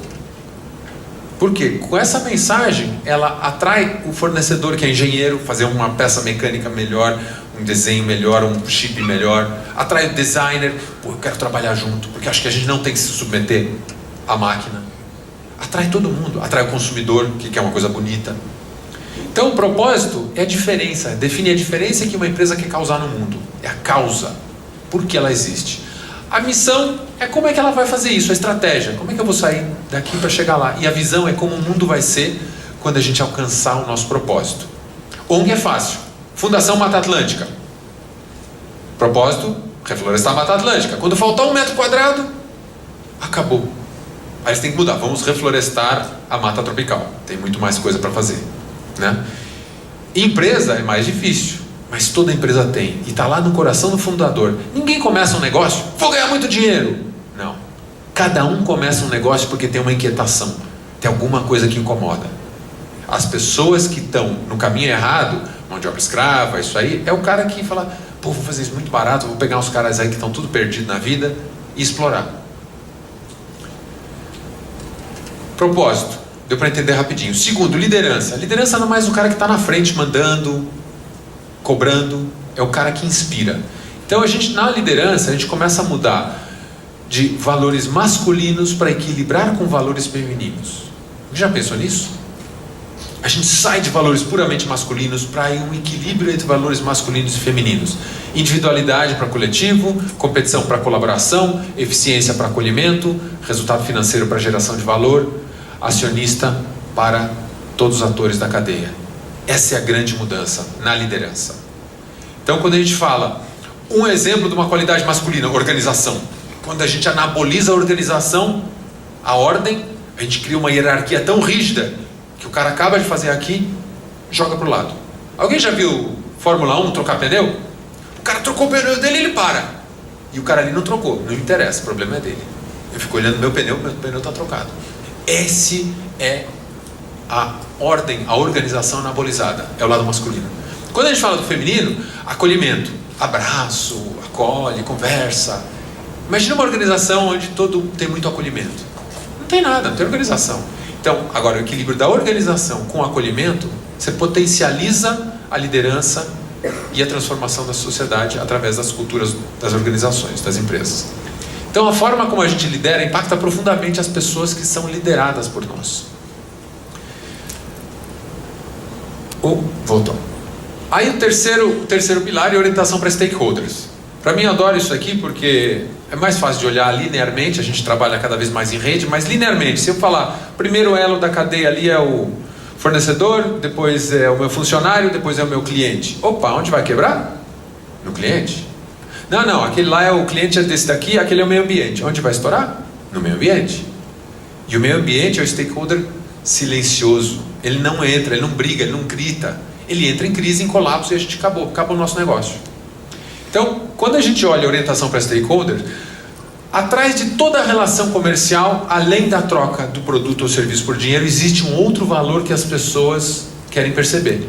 Por quê? Com essa mensagem, ela atrai o fornecedor que é engenheiro, fazer uma peça mecânica melhor, um desenho melhor, um chip melhor. Atrai o designer, pô, eu quero trabalhar junto, porque acho que a gente não tem que se submeter à máquina. Atrai todo mundo, atrai o consumidor, que quer uma coisa bonita. Então o propósito é a diferença, define a diferença que uma empresa quer causar no mundo. É a causa, por que ela existe. A missão é como é que ela vai fazer isso, a estratégia, como é que eu vou sair daqui para chegar lá. E a visão é como o mundo vai ser quando a gente alcançar o nosso propósito. ONG é fácil, Fundação Mata Atlântica. Propósito, reflorestar a Mata Atlântica. Quando faltar 1 metro quadrado, acabou. Aí você tem que mudar, vamos reflorestar a mata tropical. Tem muito mais coisa para fazer, né? Empresa é mais difícil, mas toda empresa tem. E está lá no coração do fundador. Ninguém começa um negócio, vou ganhar muito dinheiro. Não. Cada um começa um negócio porque tem uma inquietação. Tem alguma coisa que incomoda. As pessoas que estão no caminho errado, mão de obra escrava, isso aí, é o cara que fala, pô, vou fazer isso muito barato, vou pegar uns caras aí que estão tudo perdidos na vida e explorar. Propósito, deu para entender rapidinho. Segundo, liderança. Liderança não é mais o cara que está na frente mandando, cobrando, é o cara que inspira. Então a gente, na liderança, a gente começa a mudar de valores masculinos para equilibrar com valores femininos. Já pensou nisso? A gente sai de valores puramente masculinos para um equilíbrio entre valores masculinos e femininos. Individualidade para coletivo, competição para colaboração, eficiência para acolhimento, resultado financeiro para geração de valor, acionista para todos os atores da cadeia. Essa é a grande mudança na liderança. Então, quando a gente fala, um exemplo de uma qualidade masculina, organização. Quando a gente anaboliza a organização, a ordem, a gente cria uma hierarquia tão rígida que o cara acaba de fazer aqui, joga para o lado. Alguém já viu Fórmula 1 trocar pneu? O cara trocou o pneu dele e ele para. E o cara ali não trocou, não interessa, o problema é dele. Eu fico olhando meu pneu está trocado. Esse é a ordem, a organização anabolizada, é o lado masculino. Quando a gente fala do feminino, acolhimento, abraço, acolhe, conversa. Imagina uma organização onde tem muito acolhimento. Não tem nada, não tem organização. Então, agora o equilíbrio da organização com o acolhimento, você potencializa a liderança e a transformação da sociedade através das culturas das organizações, das empresas. Então a forma como a gente lidera impacta profundamente as pessoas que são lideradas por nós. Voltou. Aí o terceiro pilar é orientação para stakeholders. Para mim, eu adoro isso aqui porque é mais fácil de olhar linearmente. A gente trabalha cada vez mais em rede, mas linearmente, se eu falar, primeiro elo da cadeia ali é o fornecedor, depois é o meu funcionário, depois é o meu cliente. Opa, onde vai quebrar? No cliente. Não, aquele lá é o cliente, é desse daqui, aquele é o meio ambiente. Onde vai estourar? No meio ambiente. E o meio ambiente é o stakeholder silencioso. Ele não entra, ele não briga, ele não grita. Ele entra em crise, em colapso e a gente acabou o nosso negócio. Então, quando a gente olha a orientação para stakeholder, atrás de toda a relação comercial, além da troca do produto ou serviço por dinheiro, existe um outro valor que as pessoas querem perceber.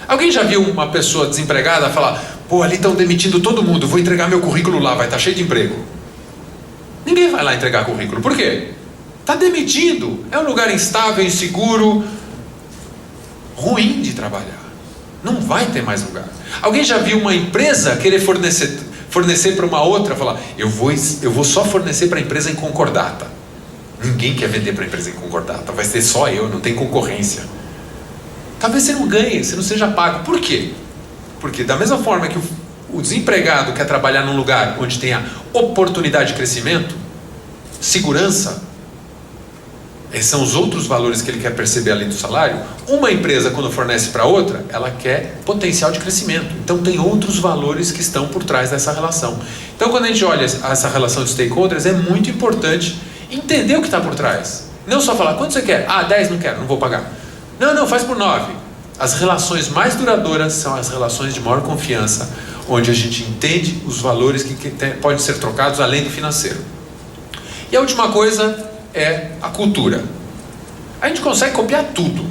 Alguém já viu uma pessoa desempregada falar: pô, ali estão demitindo todo mundo, vou entregar meu currículo lá, vai estar cheio de emprego? Ninguém vai lá entregar currículo. Por quê? Está demitindo. É um lugar instável, inseguro, ruim de trabalhar. Não vai ter mais lugar. Alguém já viu uma empresa querer fornecer para uma outra, falar: eu vou só fornecer para a empresa em concordata. Ninguém quer vender para a empresa em concordata, vai ser só eu, não tem concorrência. Talvez você não ganhe, você não seja pago. Por quê? Porque da mesma forma que o desempregado quer trabalhar num lugar onde tenha oportunidade de crescimento, segurança, esses são os outros valores que ele quer perceber além do salário. Uma empresa, quando fornece para outra, ela quer potencial de crescimento. Então tem outros valores que estão por trás dessa relação. Então quando a gente olha essa relação de stakeholders, é muito importante entender o que está por trás. Não só falar: quanto você quer? 10 não quero, não vou pagar. Não, faz por 9. As relações mais duradouras são as relações de maior confiança, onde a gente entende os valores que podem ser trocados além do financeiro. E a última coisa é a cultura. A gente consegue copiar tudo.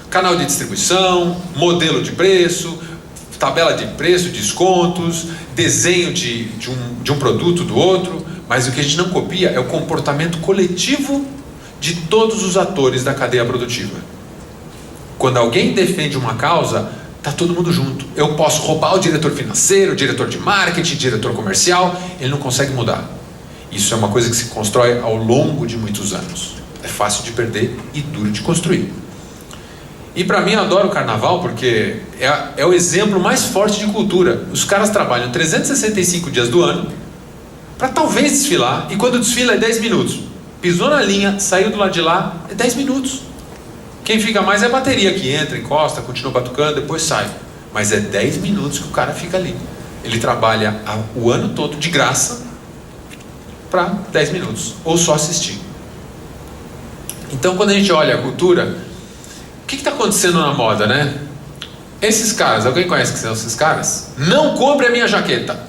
Canal de distribuição, modelo de preço, tabela de preço, descontos, desenho de um produto do outro, mas o que a gente não copia é o comportamento coletivo de todos os atores da cadeia produtiva. Quando alguém defende uma causa, está todo mundo junto. Eu posso roubar o diretor financeiro, o diretor de marketing, o diretor comercial, ele não consegue mudar. Isso é uma coisa que se constrói ao longo de muitos anos. É fácil de perder e duro de construir. E para mim, eu adoro o carnaval porque é o exemplo mais forte de cultura. Os caras trabalham 365 dias do ano para talvez desfilar, e quando desfila é 10 minutos. Pisou na linha, saiu do lado de lá, é 10 minutos. Quem fica mais é a bateria, que entra, encosta, continua batucando, depois sai. Mas é 10 minutos que o cara fica ali. Ele trabalha o ano todo de graça para 10 minutos, ou só assistir. Então, quando a gente olha a cultura, o que está acontecendo na moda, né? Esses caras, alguém conhece que são esses caras? Não compre a minha jaqueta.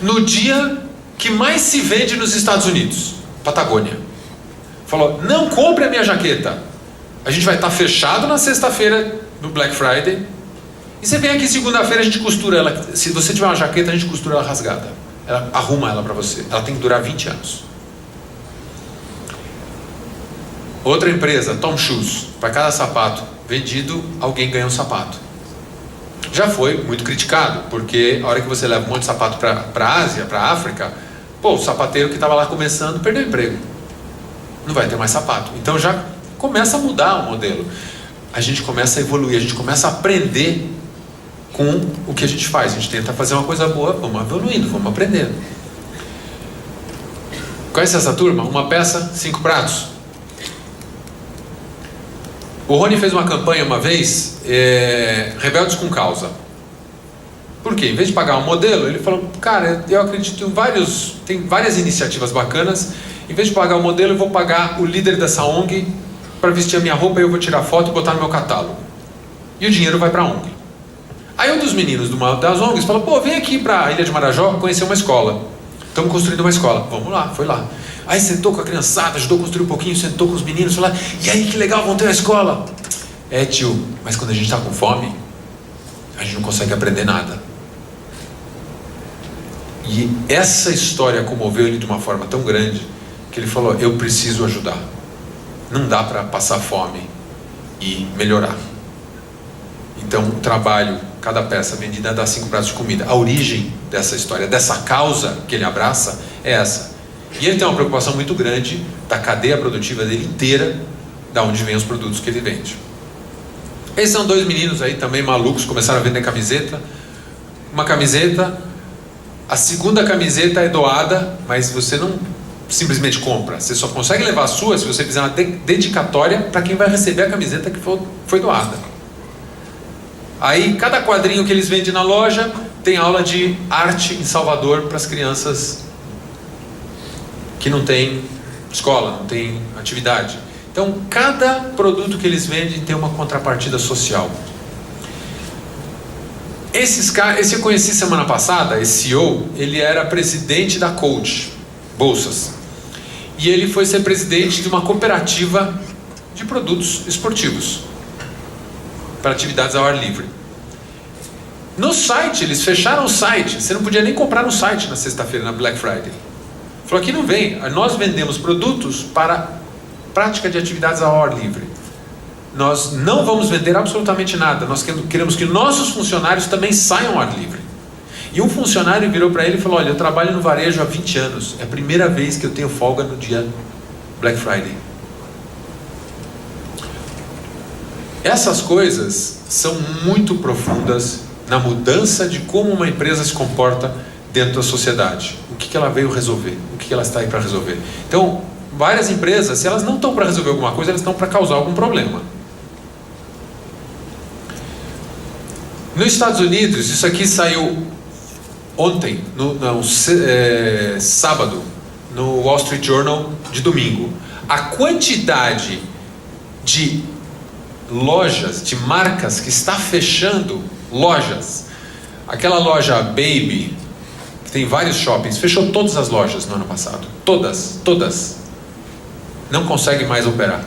No dia que mais se vende nos Estados Unidos, Patagônia, falou: não compre a minha jaqueta. A gente vai estar fechado na sexta-feira, no Black Friday, e você vem aqui segunda-feira, a gente costura ela. Se você tiver uma jaqueta, a gente costura ela rasgada. Arruma ela para você. Ela tem que durar 20 anos. Outra empresa, Tom Shoes, para cada sapato vendido, alguém ganha um sapato. Já foi muito criticado, porque a hora que você leva um monte de sapato para a Ásia, para a África, o sapateiro que estava lá começando perdeu o emprego. Não vai ter mais sapato. Então já começa a mudar o modelo. A gente começa a evoluir, a gente começa a aprender com o que a gente faz. A gente tenta fazer uma coisa boa, vamos evoluindo, vamos aprendendo. Conhece essa turma? Uma peça, 5 pratos. O Rony fez uma campanha uma vez, Rebeldes com Causa. Por quê? Em vez de pagar um modelo, ele falou: cara, eu acredito tem várias iniciativas bacanas. Em vez de pagar o modelo, eu vou pagar o líder dessa ONG para vestir a minha roupa, e eu vou tirar foto e botar no meu catálogo. E o dinheiro vai para a ONG. Aí um dos meninos das ONGs falou: pô, vem aqui para a Ilha de Marajó conhecer uma escola. Estamos construindo uma escola. Vamos lá, foi lá. Aí sentou com a criançada, ajudou a construir um pouquinho, sentou com os meninos, falou: e aí, que legal, vão ter uma escola. Tio, mas quando a gente está com fome, a gente não consegue aprender nada. E essa história comoveu ele de uma forma tão grande, que ele falou: eu preciso ajudar. Não dá para passar fome e melhorar. Então, o trabalho, cada peça vendida dá 5 pratos de comida. A origem dessa história, dessa causa que ele abraça, é essa. E ele tem uma preocupação muito grande da cadeia produtiva dele inteira, da onde vem os produtos que ele vende. Esses são 2 meninos aí também malucos, começaram a vender camiseta. Uma camiseta, a segunda camiseta é doada, mas você não simplesmente compra. Você só consegue levar a sua se você fizer uma dedicatória para quem vai receber a camiseta que foi doada. Aí, cada quadrinho que eles vendem na loja tem aula de arte em Salvador para as crianças que não tem escola, não tem atividade. Então, cada produto que eles vendem tem uma contrapartida social. Esse eu conheci semana passada, esse CEO, ele era presidente da Coach Bolsas. E ele foi ser presidente de uma cooperativa de produtos esportivos para atividades ao ar livre. No site, eles fecharam o site. Você não podia nem comprar no site na sexta-feira, na Black Friday. Falou, aqui não vem. Nós vendemos produtos para prática de atividades ao ar livre. Nós não vamos vender absolutamente nada. Nós queremos que nossos funcionários também saiam ao ar livre. E um funcionário virou para ele e falou, olha, eu trabalho no varejo há 20 anos. É a primeira vez que eu tenho folga no dia Black Friday. Essas coisas são muito profundas na mudança de como uma empresa se comporta dentro da sociedade. O que ela veio resolver? O que ela está aí para resolver? Então, várias empresas, se elas não estão para resolver alguma coisa, elas estão para causar algum problema. Nos Estados Unidos, isso aqui saiu ontem, sábado, no Wall Street Journal de domingo. A quantidade de lojas, de marcas que está fechando lojas. Aquela loja Baby, que tem vários shoppings, fechou todas as lojas no ano passado. Todas. Não consegue mais operar.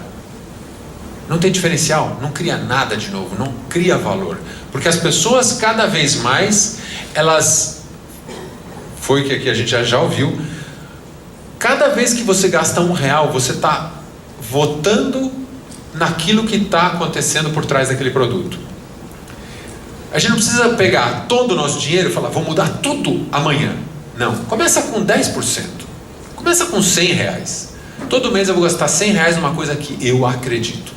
Não tem diferencial, não cria nada de novo, não cria valor. Porque as pessoas cada vez mais, elas... Foi o que aqui a gente já ouviu. Cada vez que você gasta R$1, você está votando naquilo que está acontecendo por trás daquele produto. A gente não precisa pegar todo o nosso dinheiro e falar, vou mudar tudo amanhã. Não, começa com 10%. Começa com R$100. Todo mês eu vou gastar R$100 numa coisa que eu acredito.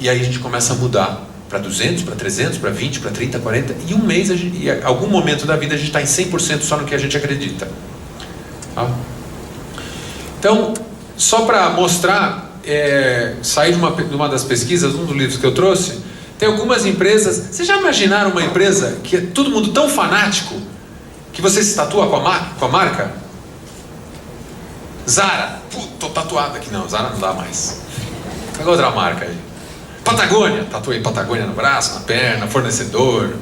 E aí a gente começa a mudar para 200, para 300, para 20, para 30, 40. E um mês, em algum momento da vida, a gente está em 100% só no que a gente acredita. Tá? Então, só para mostrar, sair de uma das pesquisas, um dos livros que eu trouxe, tem algumas empresas. Vocês já imaginaram uma empresa que é todo mundo tão fanático que você se tatua com a marca? Zara. Tô tatuado aqui. Não, Zara não dá mais. Pega outra marca aí. Patagônia. Tatuei Patagônia no braço, na perna, fornecedor.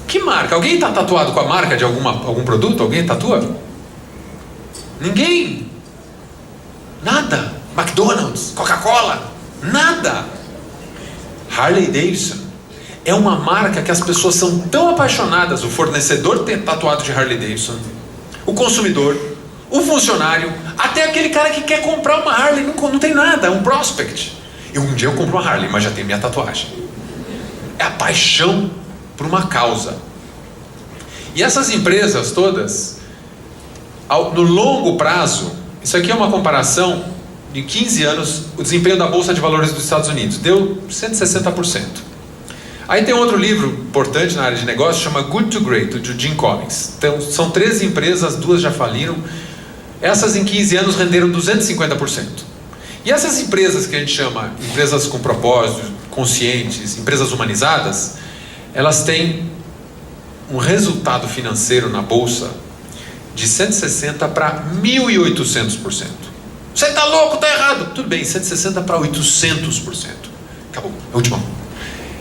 Que marca? Alguém está tatuado com a marca de algum produto? Alguém tatua? Ninguém. Nada. McDonald's, Coca-Cola, nada. Harley Davidson é uma marca que as pessoas são tão apaixonadas. O fornecedor tem tatuado de Harley Davidson, o consumidor, o funcionário, até aquele cara que quer comprar uma Harley, não tem nada, é um prospect. Um dia eu compro uma Harley, mas já tenho minha tatuagem. É a paixão por uma causa. E essas empresas todas, no longo prazo, isso aqui é uma comparação de 15 anos, o desempenho da Bolsa de Valores dos Estados Unidos deu 160%. Aí tem outro livro importante na área de negócio, chama Good to Great, do Jim Collins. Então, são 13 empresas, 2 já faliram. Essas em 15 anos renderam 250%. E essas empresas que a gente chama empresas com propósito, conscientes, empresas humanizadas, elas têm um resultado financeiro na Bolsa de 160% para 1.800%. Você está louco, está errado. Tudo bem, 160% para 800%. Acabou, é a última.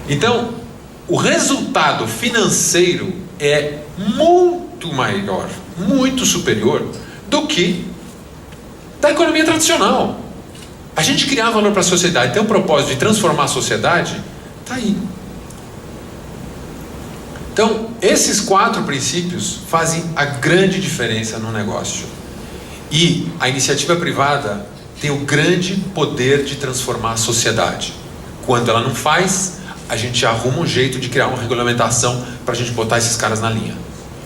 Então, o resultado financeiro é muito maior, muito superior do que da economia tradicional. A gente criar valor para a sociedade, ter um propósito de transformar a sociedade, está aí. Então, esses 4 princípios fazem a grande diferença no negócio. E a iniciativa privada tem o grande poder de transformar a sociedade. Quando ela não faz, a gente arruma um jeito de criar uma regulamentação para a gente botar esses caras na linha.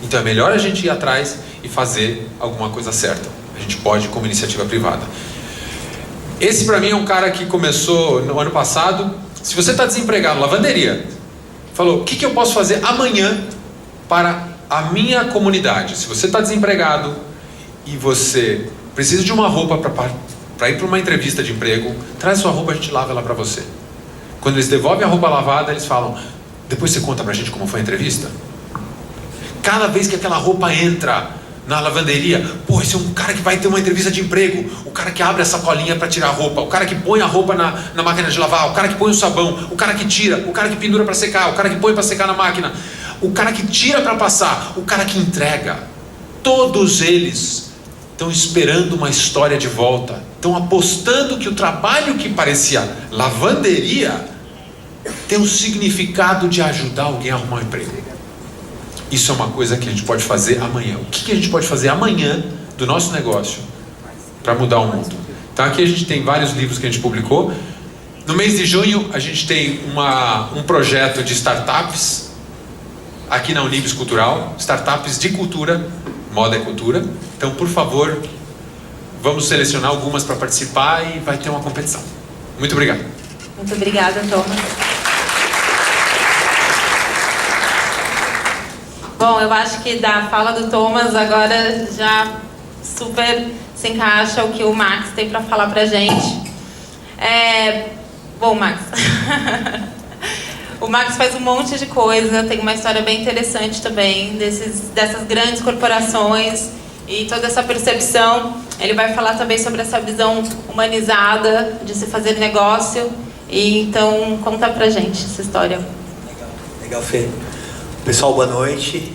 Então é melhor a gente ir atrás e fazer alguma coisa certa. A gente pode como iniciativa privada. Esse para mim é um cara que começou no ano passado. Se você está desempregado, lavanderia, falou, o que eu posso fazer amanhã para a minha comunidade? Se você está desempregado e você precisa de uma roupa para ir para uma entrevista de emprego, traz sua roupa, a gente lava ela para você. Quando eles devolvem a roupa lavada, eles falam, depois você conta pra gente como foi a entrevista? Cada vez que aquela roupa entra na lavanderia, pô, esse é um cara que vai ter uma entrevista de emprego, o cara que abre a sacolinha para tirar a roupa, o cara que põe a roupa na máquina de lavar, o cara que põe o sabão, o cara que tira, o cara que pendura para secar, o cara que põe para secar na máquina, o cara que tira para passar, o cara que entrega. Todos eles estão esperando uma história de volta, estão apostando que o trabalho que parecia lavanderia tem um significado de ajudar alguém a arrumar um emprego. Isso é uma coisa que a gente pode fazer amanhã. O que a gente pode fazer amanhã do nosso negócio para mudar o mundo? Então aqui a gente tem vários livros que a gente publicou. No mês de junho a gente tem um projeto de startups aqui na Unibis Cultural, startups de cultura, moda é cultura. Então, por favor, vamos selecionar algumas para participar e vai ter uma competição. Muito obrigado. Muito obrigada, Thomas. Bom, eu acho que da fala do Thomas agora já super se encaixa o que o Max tem para falar pra gente. Bom, Max, o Max faz um monte de coisa, tem uma história bem interessante também dessas grandes corporações e toda essa percepção. Ele vai falar também sobre essa visão humanizada de se fazer negócio. E então, conta pra gente essa história. Legal, Fê. Pessoal, boa noite.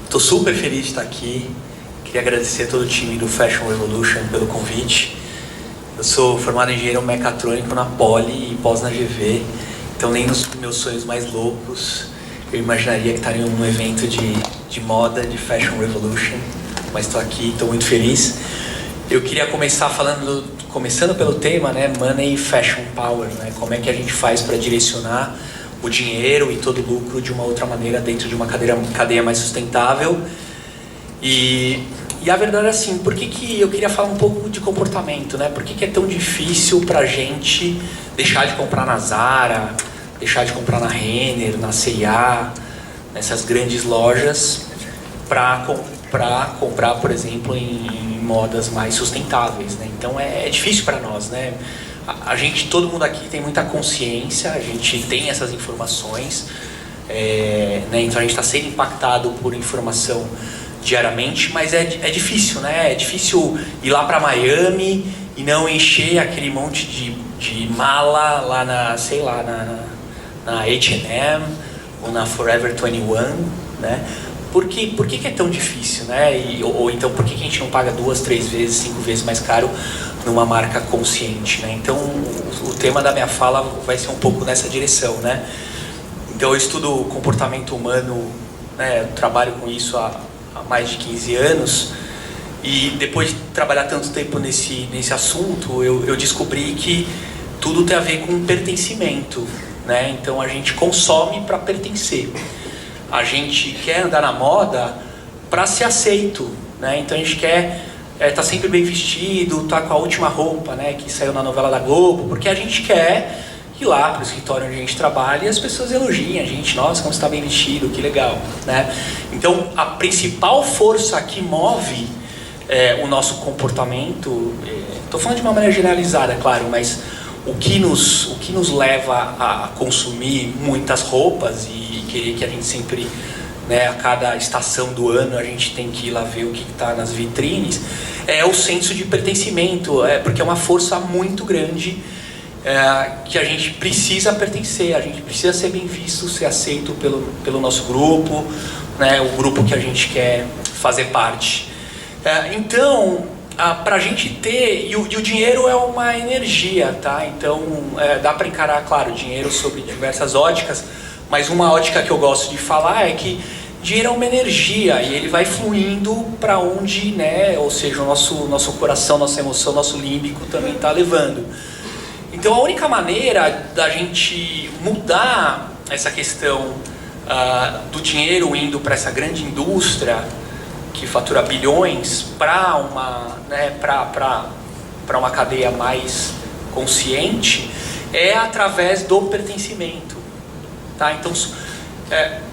Tô super feliz de estar aqui. Queria agradecer a todo o time do Fashion Revolution pelo convite. Eu sou formado em engenheiro mecatrônico na Poli e pós na GV. Então, nem nos meus sonhos mais loucos eu imaginaria que estaria em um evento de moda, de Fashion Revolution. Mas estou aqui, estou muito feliz. Eu queria começar começando pelo tema, né, Money e Fashion Power, né, como é que a gente faz para direcionar o dinheiro e todo o lucro de uma outra maneira dentro de uma cadeia mais sustentável. E a verdade é assim, por que eu queria falar um pouco de comportamento, né? Por que é tão difícil pra gente deixar de comprar na Zara, deixar de comprar na Renner, na C&A, nessas grandes lojas, para comprar, por exemplo, em modas mais sustentáveis, né? Então é difícil para nós, né? Todo mundo aqui tem muita consciência, a gente tem essas informações, né? Então a gente está sendo impactado por informação diariamente, mas é difícil, né? É difícil ir lá para Miami e não encher aquele monte de mala lá na, sei lá, na H&M ou na Forever 21, né? Por que é tão difícil, né? Ou então por que a gente não paga 2, 3 vezes, 5 vezes mais caro numa marca consciente, né? Então o tema da minha fala vai ser um pouco nessa direção, né? Então eu estudo comportamento humano, né? Eu trabalho com isso há mais de 15 anos e depois de trabalhar tanto tempo nesse assunto, eu descobri que tudo tem a ver com pertencimento, né? Então a gente consome para pertencer. A gente quer andar na moda para ser aceito, né? Então a gente quer tá sempre bem vestido, tá com a última roupa, né, que saiu na novela da Globo, porque a gente quer ir lá para o escritório onde a gente trabalha e as pessoas elogiem a gente, nossa, como você está bem vestido, que legal, né? Então a principal força que move o nosso comportamento, estou falando de uma maneira generalizada, claro, mas o que nos leva a consumir muitas roupas e querer que a gente sempre, né, a cada estação do ano a gente tem que ir lá ver o que está nas vitrines, é o senso de pertencimento, porque é uma força muito grande que a gente precisa pertencer, a gente precisa ser bem visto, ser aceito pelo nosso grupo, né, o grupo que a gente quer fazer parte. Então, para a gente ter, e o dinheiro é uma energia, tá? Então dá para encarar, claro, o dinheiro sob diversas óticas, mas uma ótica que eu gosto de falar é que dinheiro é uma energia e ele vai fluindo para onde, né, ou seja, o nosso coração, nossa emoção, nosso límbico também está levando. Então Então a única maneira da gente mudar essa questão do dinheiro indo para essa grande indústria que fatura bilhões para uma cadeia mais consciente é através do pertencimento, tá? Então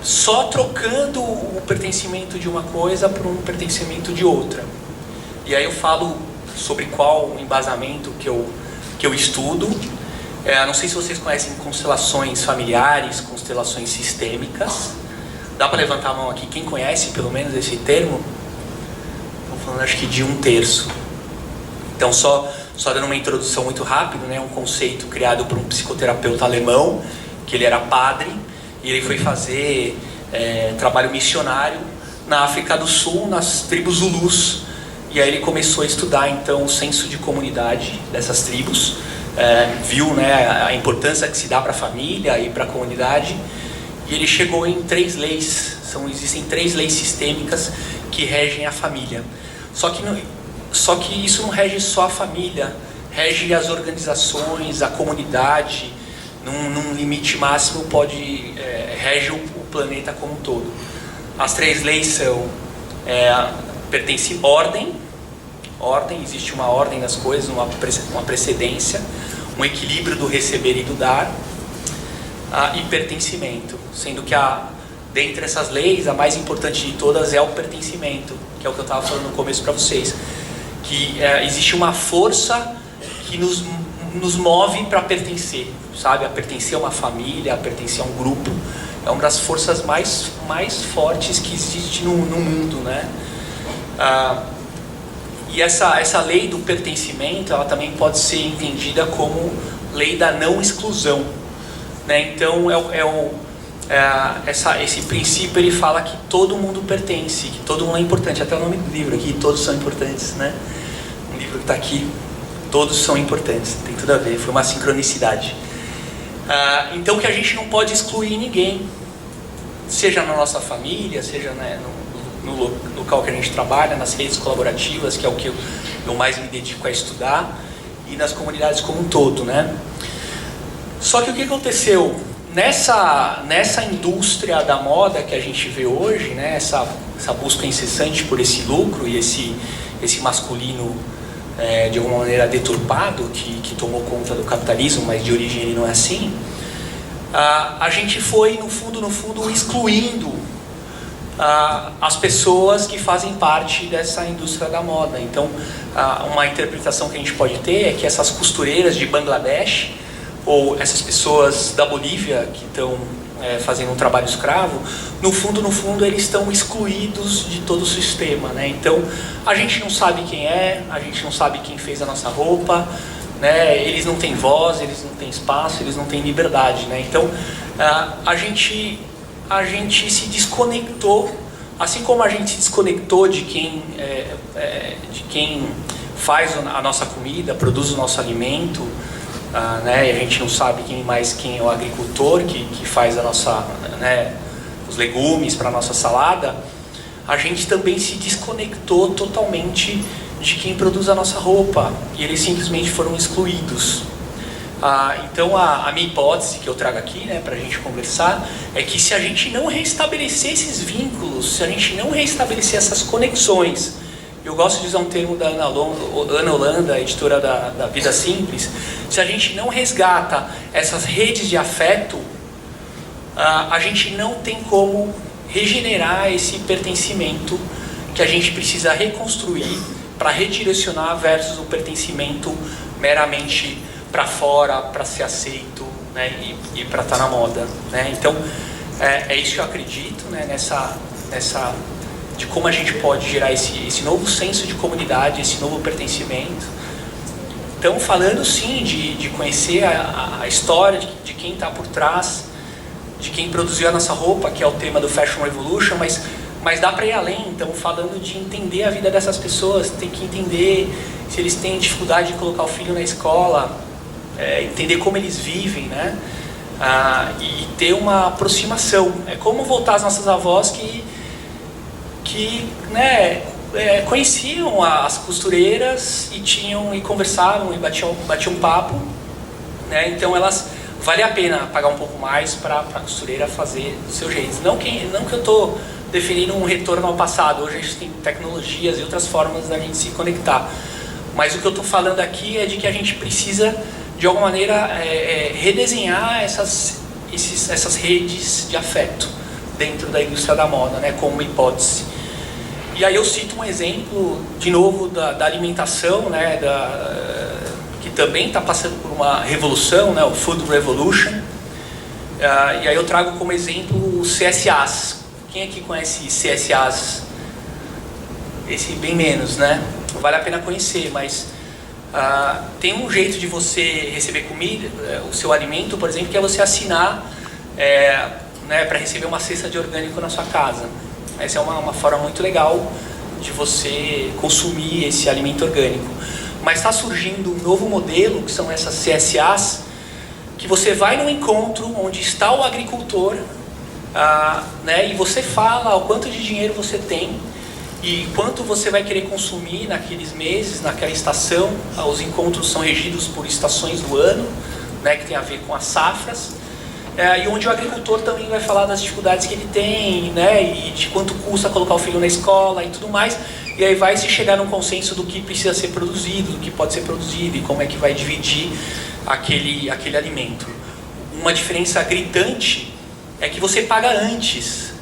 só trocando o pertencimento de uma coisa por um pertencimento de outra. E aí eu falo sobre qual embasamento que eu estudo. Não sei se vocês conhecem constelações familiares, constelações sistêmicas. Dá para levantar a mão aqui quem conhece pelo menos esse termo? Estou falando acho que de 1/3. Então só dando uma introdução muito rápida, né? Um conceito criado por um psicoterapeuta alemão, que ele era padre, e ele foi fazer trabalho missionário na África do Sul, nas tribos Zulus. E aí ele começou a estudar então o senso de comunidade dessas tribos, viu, né, a importância que se dá para a família e para a comunidade, e ele chegou em 3 leis. Existem 3 leis sistêmicas que regem a família. Só que isso não rege só a família, rege as organizações, a comunidade, num limite máximo rege o planeta como um todo. As 3 leis são pertence ordem, existe uma ordem das coisas, uma precedência, um equilíbrio do receber e do dar, e pertencimento, sendo que dentre essas leis, a mais importante de todas é o pertencimento, que é o que eu estava falando no começo para vocês, que existe uma força que nos move para pertencer, sabe? A pertencer a uma família, a pertencer a um grupo. É uma das forças mais fortes que existe no mundo, né? E essa lei do pertencimento, ela também pode ser entendida como lei da não exclusão, né? Então esse princípio ele fala que todo mundo pertence, que todo mundo é importante. Até o nome do livro aqui, todos são importantes, né? Um livro que está aqui, todos são importantes, tem tudo a ver, foi uma sincronicidade. Então que a gente não pode excluir ninguém, seja na nossa família, seja, né, no local que a gente trabalha, nas redes colaborativas, que é o que eu mais me dedico a estudar, e nas comunidades como um todo, né? Só que o que aconteceu? Nessa indústria da moda que a gente vê hoje, né, essa busca incessante por esse lucro e esse masculino de alguma maneira deturpado que tomou conta do capitalismo, mas de origem ele não é assim, a gente foi no fundo excluindo as pessoas que fazem parte dessa indústria da moda. Então uma interpretação que a gente pode ter é que essas costureiras de Bangladesh ou essas pessoas da Bolívia que estão fazendo um trabalho escravo, no fundo eles estão excluídos de todo o sistema, né? Então a gente não sabe quem a gente não sabe quem fez a nossa roupa, né? Eles não têm voz, eles não têm espaço, eles não têm liberdade, né? Então a gente se desconectou, assim como a gente se desconectou de quem faz a nossa comida, produz o nosso alimento, né? E a gente não sabe quem é o agricultor que faz a nossa, né, os legumes para a nossa salada. A gente também se desconectou totalmente de quem produz a nossa roupa, e eles simplesmente foram excluídos. Então a minha hipótese que eu trago aqui, né, para a gente conversar, é que se a gente não restabelecer esses vínculos, se a gente não restabelecer essas conexões, eu gosto de usar um termo da Ana Holanda, editora da Vida Simples, se a gente não resgata essas redes de afeto, a gente não tem como regenerar esse pertencimento que a gente precisa reconstruir para redirecionar versus o pertencimento meramente para fora, para ser aceito, né, e para estar na moda, né? Então é isso que eu acredito, né, nessa de como a gente pode gerar esse novo senso de comunidade, esse novo pertencimento. Então falando sim de conhecer a história de quem está por trás, de quem produziu a nossa roupa, que é o tema do Fashion Revolution, mas dá para ir além. Então falando de entender a vida dessas pessoas, tem que entender se eles têm dificuldade de colocar o filho na escola, entender como eles vivem, né? E ter uma aproximação. É como voltar às nossas avós que né, conheciam as costureiras e conversavam e batiam papo, né? Então elas vale a pena pagar um pouco mais para a costureira fazer do seu jeito. Não que eu estou definindo um retorno ao passado. Hoje a gente tem tecnologias e outras formas da gente se conectar. Mas o que eu estou falando aqui é de que a gente precisa, de alguma maneira, redesenhar essas redes de afeto dentro da indústria da moda, né, como uma hipótese. E aí eu cito um exemplo, de novo, da alimentação, né, que também está passando por uma revolução, né, o Food Revolution. E aí eu trago como exemplo os CSAs. Quem aqui conhece CSAs? Esse bem menos, né? Vale a pena conhecer, mas tem um jeito de você receber comida, o seu alimento, por exemplo, que é você assinar né, para receber uma cesta de orgânico na sua casa. Essa é uma forma muito legal de você consumir esse alimento orgânico. Mas está surgindo um novo modelo, que são essas CSAs, que você vai num encontro onde está o agricultor, né, e você fala o quanto de dinheiro você tem e quanto você vai querer consumir naqueles meses, naquela estação. Os encontros são regidos por estações do ano, né, que tem a ver com as safras, e onde o agricultor também vai falar das dificuldades que ele tem, né, e de quanto custa colocar o filho na escola e tudo mais. E aí vai se chegar num consenso do que precisa ser produzido, do que pode ser produzido e como é que vai dividir aquele alimento. Uma diferença gritante é que você paga antes.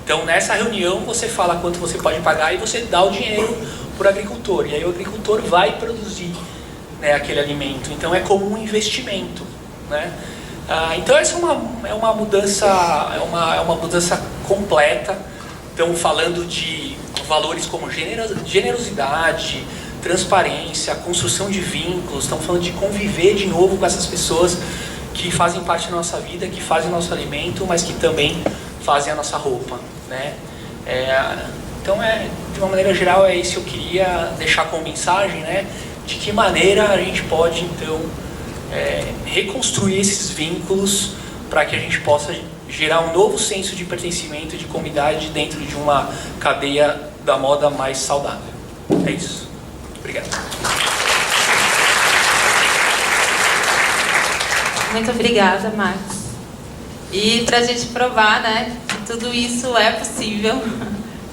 Então nessa reunião você fala quanto você pode pagar e você dá o dinheiro para o agricultor. E aí o agricultor vai produzir, né, aquele alimento. Então é como um investimento, né? Então essa é uma mudança, uma mudança completa. Então falando de valores como generosidade, transparência, construção de vínculos, estamos falando de conviver de novo com essas pessoas que fazem parte da nossa vida, que fazem o nosso alimento, mas que também fazem a nossa roupa, né? Então, de uma maneira geral, é isso que eu queria deixar como mensagem, né? De que maneira a gente pode, então, reconstruir esses vínculos para que a gente possa gerar um novo senso de pertencimento e de comunidade dentro de uma cadeia da moda mais saudável. É isso. Obrigado. Muito obrigada, Marcos. E para a gente provar, né, que tudo isso é possível,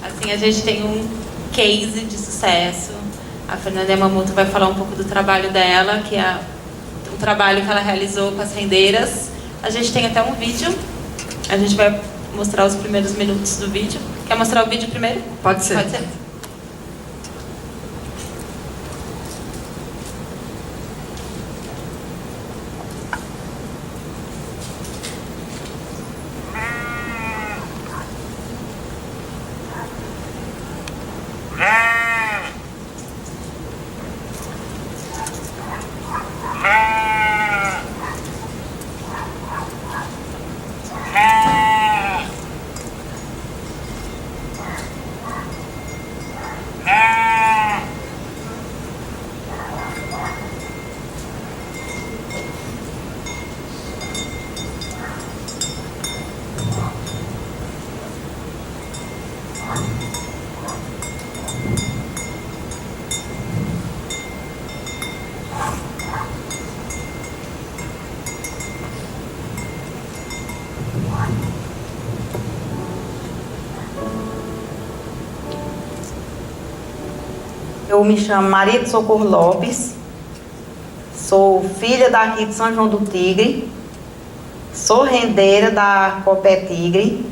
assim, a gente tem um case de sucesso. A Fernanda Yamamoto vai falar um pouco do trabalho dela, que é o trabalho que ela realizou com as rendeiras. A gente tem até um vídeo, a gente vai mostrar os primeiros minutos do vídeo. Quer mostrar o vídeo primeiro? Pode ser. Pode ser. Eu me chamo Maria de Socorro Lopes, sou filha daqui de São João do Tigre, sou rendeira da Copé Tigre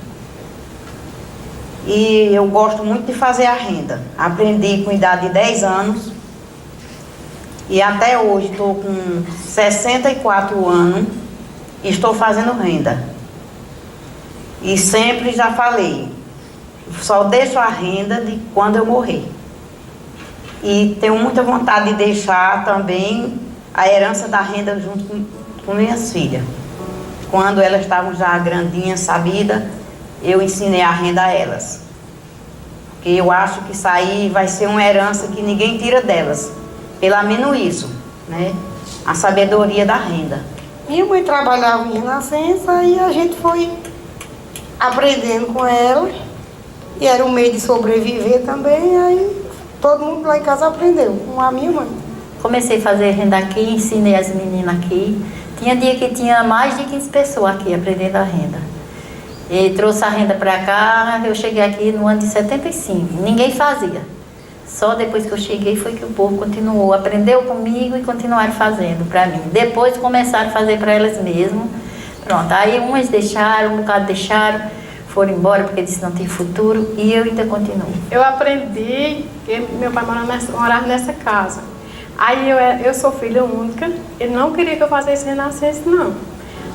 e eu gosto muito de fazer a renda. Aprendi com idade de 10 anos e até hoje estou com 64 anos e estou fazendo renda. E sempre já falei, só deixo a renda de quando eu morrer. E tenho muita vontade de deixar também a herança da renda junto com minhas filhas. Quando elas estavam já grandinhas, sabidas, eu ensinei a renda a elas. Porque eu acho que isso aí vai ser uma herança que ninguém tira delas. Pelo menos isso, né? A sabedoria da renda. Minha mãe trabalhava em Renascença e a gente foi aprendendo com ela. E era um meio de sobreviver também, aí todo mundo lá em casa aprendeu, com a minha mãe. Comecei a fazer renda aqui, ensinei as meninas aqui. Tinha dia que tinha mais de 15 pessoas aqui aprendendo a renda. E trouxe a renda para cá, eu cheguei aqui no ano de 75. Ninguém fazia. Só depois que eu cheguei foi que o povo continuou, aprendeu comigo e continuaram fazendo para mim. Depois começaram a fazer para elas mesmas. Pronto, aí umas deixaram, um bocado deixaram, foram embora porque disse não tem futuro e eu ainda continuo. Eu aprendi, que meu pai morava nessa casa. Aí eu sou filha única, ele não queria que eu fizesse renascença, não.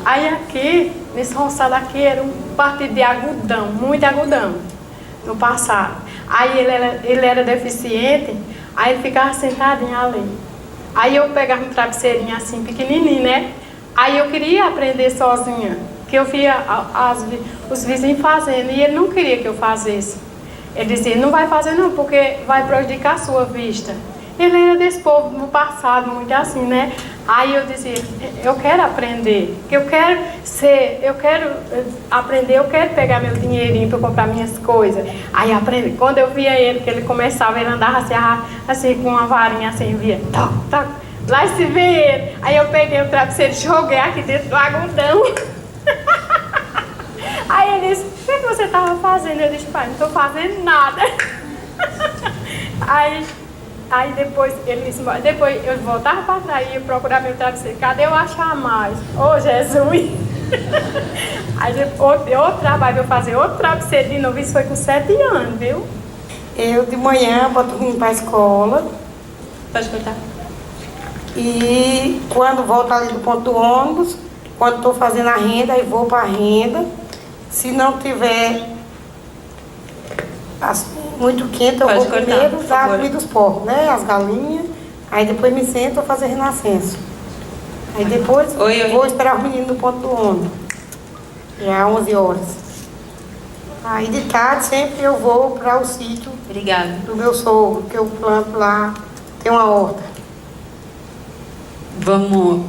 Aí aqui, nesse roçado aqui, era um partido de algodão, muito algodão, no passado. Aí ele era deficiente, aí ele ficava sentadinho ali. Aí eu pegava um travesseirinho assim, pequenininho, né? Aí eu queria aprender sozinha, que eu via os vizinhos fazendo, e ele não queria que eu fizesse. Ele dizia, não vai fazer não, porque vai prejudicar a sua vista. Ele era desse povo no passado, muito assim, né? Aí eu dizia, eu quero aprender, que eu quero aprender, eu quero pegar meu dinheirinho para comprar minhas coisas. Aí aprendi. Quando eu via ele, que ele começava, ele andava assim com uma varinha assim, via, toc, toc. Lá se vê ele. Aí eu peguei o travesseiro e joguei aqui dentro do algodão. Aí ele disse, o que você estava fazendo? Eu disse, pai, não estou fazendo nada. Aí depois eu voltava para trás e ia procurar meu travesseiro. Cadê eu achar mais? Ô, Jesus! Aí outro trabalho, eu fazer outro travesseiro de novo, isso foi com 7 anos, viu? Eu de manhã boto ruim para a escola. Pode cortar. E quando volto ali do ponto do ônibus, quando estou fazendo a renda, aí vou para a renda. Se não tiver muito quente, eu vou primeiro dar comida dos porcos, né? As galinhas. Aí depois me sento a fazer renascença. Aí depois vou esperar os meninos no ponto do ônibus. Já é 11 horas. Aí de tarde sempre eu vou para o sítio. Obrigada. Do meu sogro, que eu planto lá, tem uma horta. Vamos.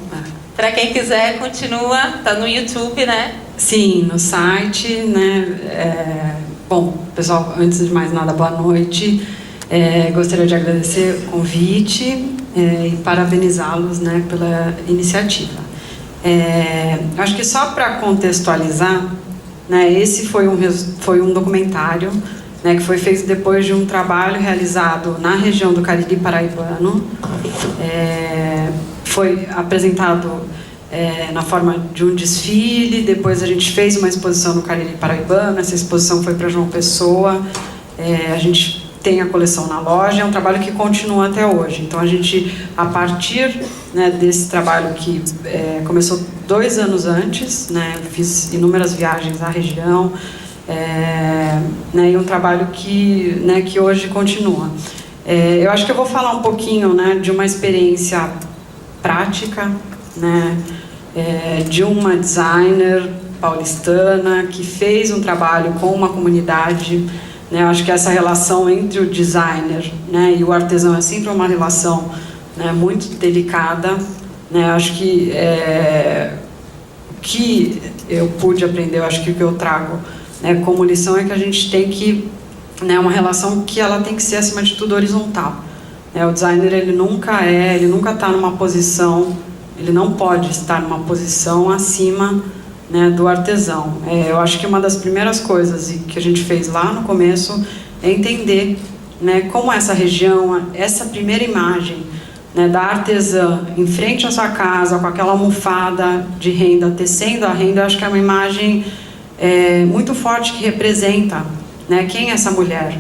Para quem quiser, continua, tá no YouTube, né? Sim, no site, né? Bom, pessoal, antes de mais nada, boa noite. Gostaria de agradecer o convite e parabenizá-los, né, pela iniciativa. Acho que só para contextualizar, né, esse foi um documentário, né, que foi feito depois de um trabalho realizado na região do Cariri Paraibano. Foi apresentado na forma de um desfile, depois a gente fez uma exposição no Cariri Paraibano, essa exposição foi para João Pessoa, a gente tem a coleção na loja, é um trabalho que continua até hoje. Então a gente, a partir, né, desse trabalho que começou 2 anos antes, né, fiz inúmeras viagens à região, né, e um trabalho que, né, que hoje continua. Eu acho que eu vou falar um pouquinho, né, de uma experiência prática, né, de uma designer paulistana que fez um trabalho com uma comunidade, né. Eu acho que essa relação entre o designer, né, e o artesão é sempre uma relação, né, muito delicada, né. Eu acho que o que eu pude aprender, eu acho que o que eu trago, né, como lição é que a gente tem que, né, uma relação que ela tem que ser acima de tudo horizontal. O designer ele nunca está numa posição, ele não pode estar numa posição acima, né, do artesão. Eu acho que uma das primeiras coisas que a gente fez lá no começo é entender, né, como essa região, essa primeira imagem, né, da artesã em frente à sua casa, com aquela almofada de renda, tecendo a renda, eu acho que é uma imagem muito forte que representa, né, quem é essa mulher.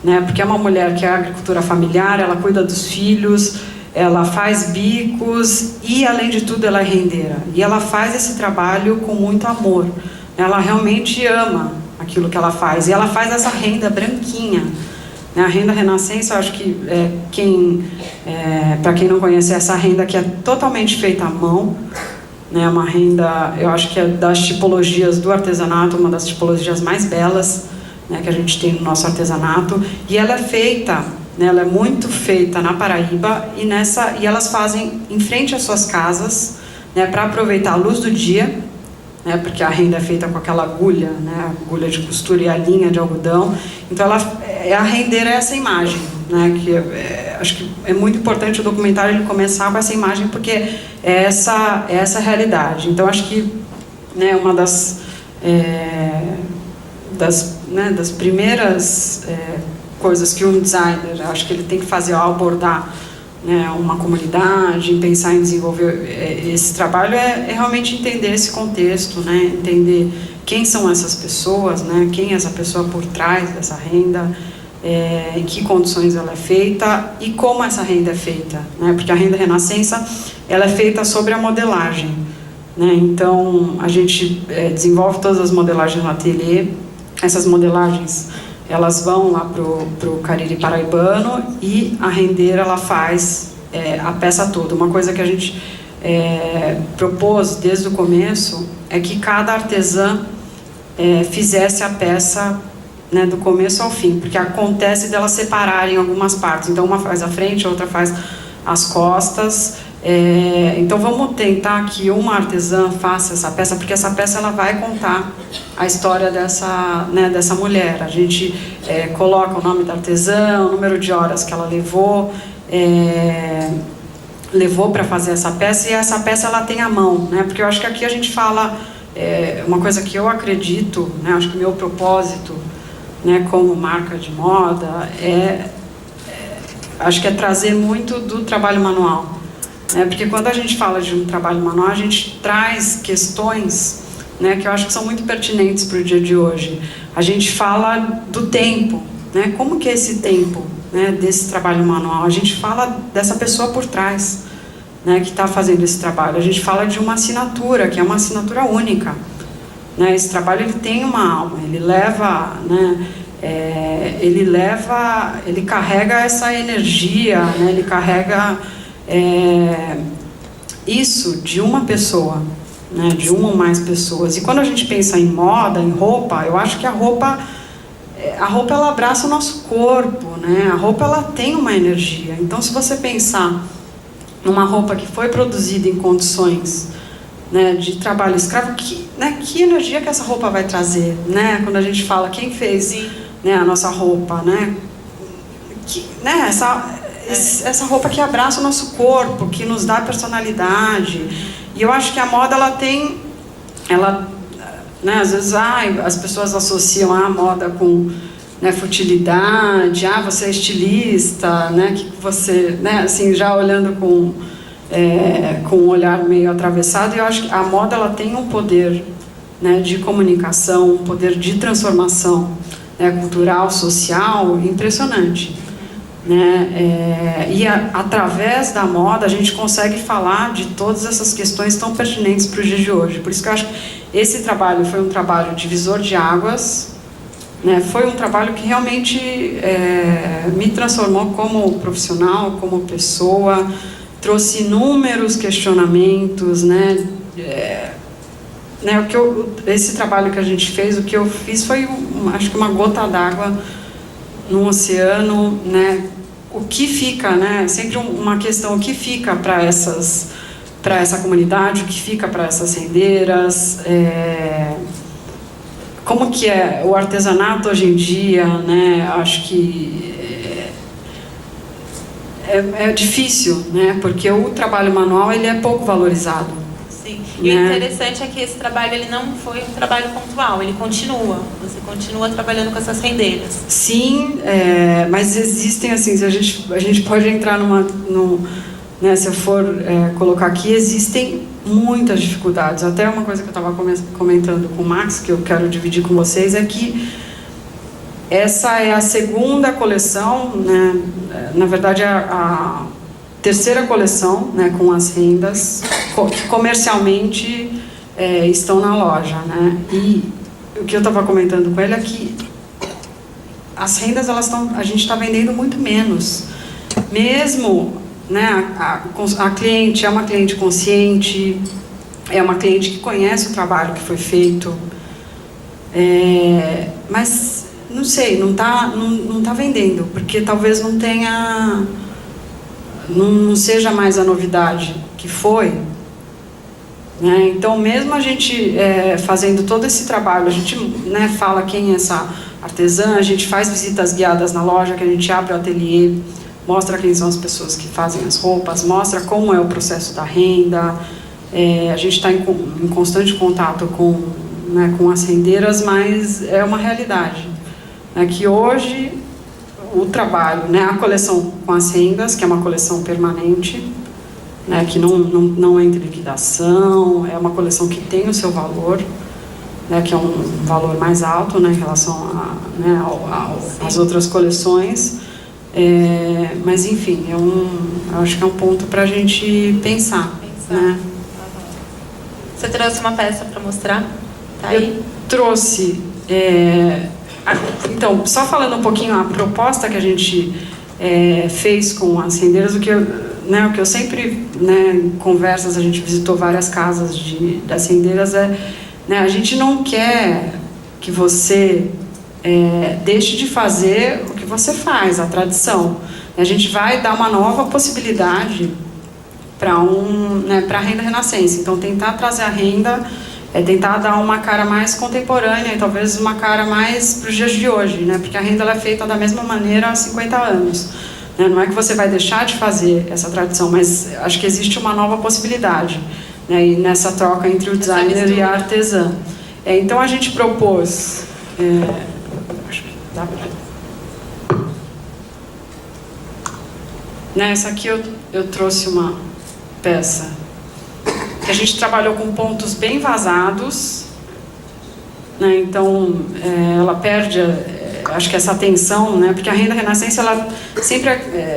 Né, porque é uma mulher que é agricultura familiar, ela cuida dos filhos, ela faz bicos e, além de tudo, ela é rendeira. E ela faz esse trabalho com muito amor. Ela realmente ama aquilo que ela faz. E ela faz essa renda branquinha. A renda renascença, eu acho que para quem não conhece, essa renda que é totalmente feita à mão, né, uma renda, eu acho que é das tipologias do artesanato, uma das tipologias mais belas, né, que a gente tem no nosso artesanato, e ela é feita, né, ela é muito feita na Paraíba, e elas fazem em frente às suas casas, né, para aproveitar a luz do dia, né, porque a renda é feita com aquela agulha, né, agulha de costura e a linha de algodão, então a rendeira é essa imagem, né? Que acho que é muito importante o documentário ele começar com essa imagem, porque é essa a realidade. Então acho que, né, uma das primeiras coisas que um designer, acho que ele tem que fazer ao abordar, né, uma comunidade, pensar em desenvolver esse trabalho é realmente entender esse contexto, né, entender quem são essas pessoas, né, quem é essa pessoa por trás dessa renda, em que condições ela é feita e como essa renda é feita, né, porque a renda Renascença ela é feita sobre a modelagem, né, então a gente desenvolve todas as modelagens no ateliê. Essas modelagens elas vão lá pro Cariri paraibano e a rendeira ela faz a peça toda. Uma coisa que a gente propôs desde o começo é que cada artesã fizesse a peça, né, do começo ao fim, porque acontece delas separarem algumas partes. Então uma faz a frente, a outra faz as costas. Então vamos tentar que uma artesã faça essa peça, porque essa peça ela vai contar a história dessa, né, dessa mulher. A gente coloca o nome da artesã, o número de horas que ela levou para fazer essa peça, e essa peça ela tem a mão, né, porque eu acho que aqui a gente fala uma coisa que eu acredito, né, acho que o meu propósito, né, como marca de moda acho que é trazer muito do trabalho manual. Porque quando a gente fala de um trabalho manual, a gente traz questões, né, que eu acho que são muito pertinentes para o dia de hoje. A gente fala do tempo, né, como que é esse tempo, né, desse trabalho manual. A gente fala dessa pessoa por trás, né, que está fazendo esse trabalho. A gente fala de uma assinatura, que é uma assinatura única. Né, esse trabalho ele tem uma alma, ele leva, né, ele carrega essa energia, né, ele carrega isso de uma pessoa, né, de uma ou mais pessoas. E quando a gente pensa em moda, em roupa, eu acho que a roupa ela abraça o nosso corpo, né? A roupa ela tem uma energia. Então, se você pensar numa roupa que foi produzida em condições, né, de trabalho escravo, que energia que essa roupa vai trazer, né? Quando a gente fala quem fez, né, a nossa roupa, né? Essa roupa que abraça o nosso corpo, que nos dá personalidade. E eu acho que a moda né, às vezes as pessoas associam a moda com, né, futilidade, você é estilista, né, que você, né, assim, já olhando com um olhar meio atravessado. E eu acho que a moda ela tem um poder, né, de comunicação, um poder de transformação, né, cultural, social, impressionante. Né? Através da moda a gente consegue falar de todas essas questões tão pertinentes para o dia de hoje. Por isso que eu acho que esse trabalho foi um trabalho divisor de águas, né? Foi um trabalho que realmente me transformou como profissional, como pessoa, trouxe inúmeros questionamentos, né? Esse trabalho que a gente fez, o que eu fiz foi acho que uma gota d'água no oceano, né? O que fica, né? Sempre uma questão, o que fica para essa comunidade, o que fica para essas rendeiras, como que é o artesanato hoje em dia, né? Acho que é difícil, né? Porque o trabalho manual ele é pouco valorizado. Sim. E o interessante é que esse trabalho ele não foi um trabalho pontual, ele continua. Você continua trabalhando com essas rendeiras. Sim, mas existem, assim, se a gente pode entrar né, se eu for colocar aqui, existem muitas dificuldades. Até uma coisa que eu estava comentando com o Max, que eu quero dividir com vocês, é que essa é a segunda coleção, né, na verdade a terceira coleção, né, com as rendas que comercialmente estão na loja, né? E o que eu estava comentando com ele é que as rendas a gente está vendendo muito menos, mesmo, né, a cliente é uma cliente consciente, é uma cliente que conhece o trabalho que foi feito, mas não sei, não tá vendendo, porque talvez não tenha, não seja mais a novidade que foi, né? Então mesmo a gente fazendo todo esse trabalho, a gente, né, fala quem é essa artesã, a gente faz visitas guiadas na loja, que a gente abre o ateliê, mostra quem são as pessoas que fazem as roupas, mostra como é o processo da renda. A gente está em constante contato com as rendeiras, mas é uma realidade, né, que hoje o trabalho, né, a coleção com as rendas, que é uma coleção permanente, né, que não entra em liquidação, é uma coleção que tem o seu valor, né, que é um valor mais alto, né, em relação às outras coleções. Mas enfim, eu acho que é um ponto para a gente pensar. Né? Você trouxe uma peça para mostrar? Tá aí? Eu trouxe. Então, só falando um pouquinho a proposta que a gente fez com as rendeiras, o que eu sempre, né, em conversas, a gente visitou várias casas das rendeiras, a gente não quer que você deixe de fazer o que você faz, a tradição. A gente vai dar uma nova possibilidade para a renda renascença. Então, tentar trazer a renda, tentar dar uma cara mais contemporânea e talvez uma cara mais para os dias de hoje, né? Porque a renda ela é feita da mesma maneira há 50 anos. Né? Não é que você vai deixar de fazer essa tradição, mas acho que existe uma nova possibilidade, né? E nessa troca entre o designer e a artesã. Então, a gente propôs... acho que dá para... Nessa aqui eu trouxe uma peça que a gente trabalhou com pontos bem vazados, né? Então ela perde, acho que essa atenção, né? Porque a renda renascença ela sempre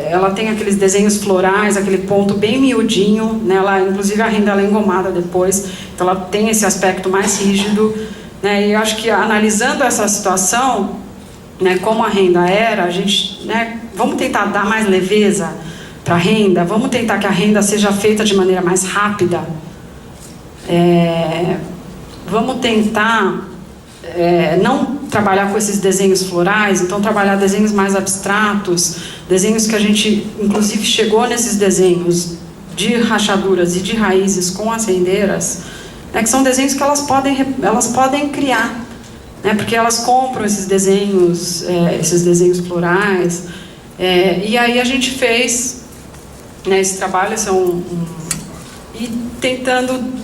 ela tem aqueles desenhos florais, aquele ponto bem miudinho, né? Inclusive a renda ela é engomada depois, então ela tem esse aspecto mais rígido, né? E eu acho que analisando essa situação, né, como a renda era, a gente, né, vamos tentar dar mais leveza para a renda, vamos tentar que a renda seja feita de maneira mais rápida, vamos tentar não trabalhar com esses desenhos florais, então trabalhar desenhos mais abstratos, desenhos que a gente, inclusive, chegou nesses desenhos de rachaduras e de raízes com as rendeiras, né, que são desenhos que elas podem criar, né, porque elas compram esses desenhos florais, e aí a gente fez, né, esse trabalho, e tentando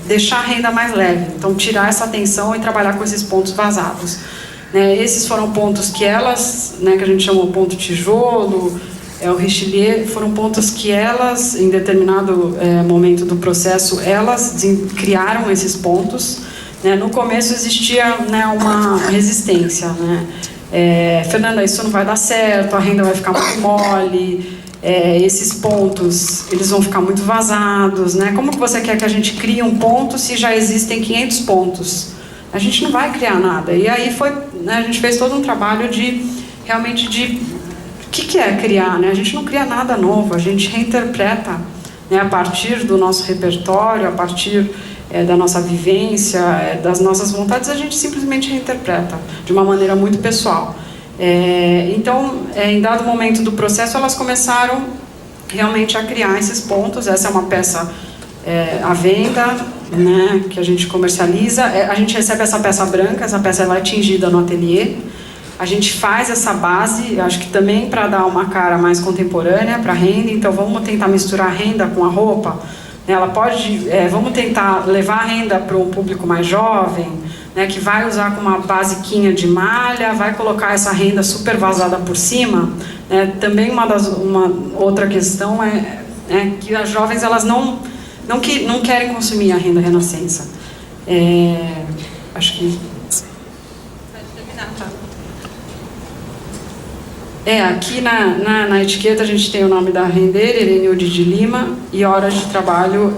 deixar a renda mais leve, então tirar essa tensão e trabalhar com esses pontos vazados, né. Esses foram pontos que elas, né, que a gente chamou ponto tijolo, o Richelieu, foram pontos que elas, em determinado momento do processo, elas criaram esses pontos. No começo existia, né, uma resistência, né? Fernanda, isso não vai dar certo, a renda vai ficar muito mole, esses pontos eles vão ficar muito vazados, né? Como que você quer que a gente crie um ponto se já existem 500 pontos? A gente não vai criar nada. E aí a gente fez todo um trabalho realmente o que é criar, né? A gente não cria nada novo, a gente reinterpreta, né, a partir do nosso repertório, a partir da nossa vivência, das nossas vontades, a gente simplesmente reinterpreta de uma maneira muito pessoal. Então, em dado momento do processo, elas começaram realmente a criar esses pontos. Essa é uma peça à venda, né, que a gente comercializa. A gente recebe essa peça branca, essa peça ela é tingida no ateliê. A gente faz essa base, acho que também para dar uma cara mais contemporânea para a renda. Então, vamos tentar misturar a renda com a roupa. Ela pode, vamos tentar levar a renda para um público mais jovem, né, que vai usar com uma basiquinha de malha, vai colocar essa renda super vazada por cima. Também uma outra questão é que as jovens elas não querem consumir a renda renascença. Acho que... Aqui na etiqueta a gente tem o nome da rendeira, Erenilde de Lima, e horas de trabalho,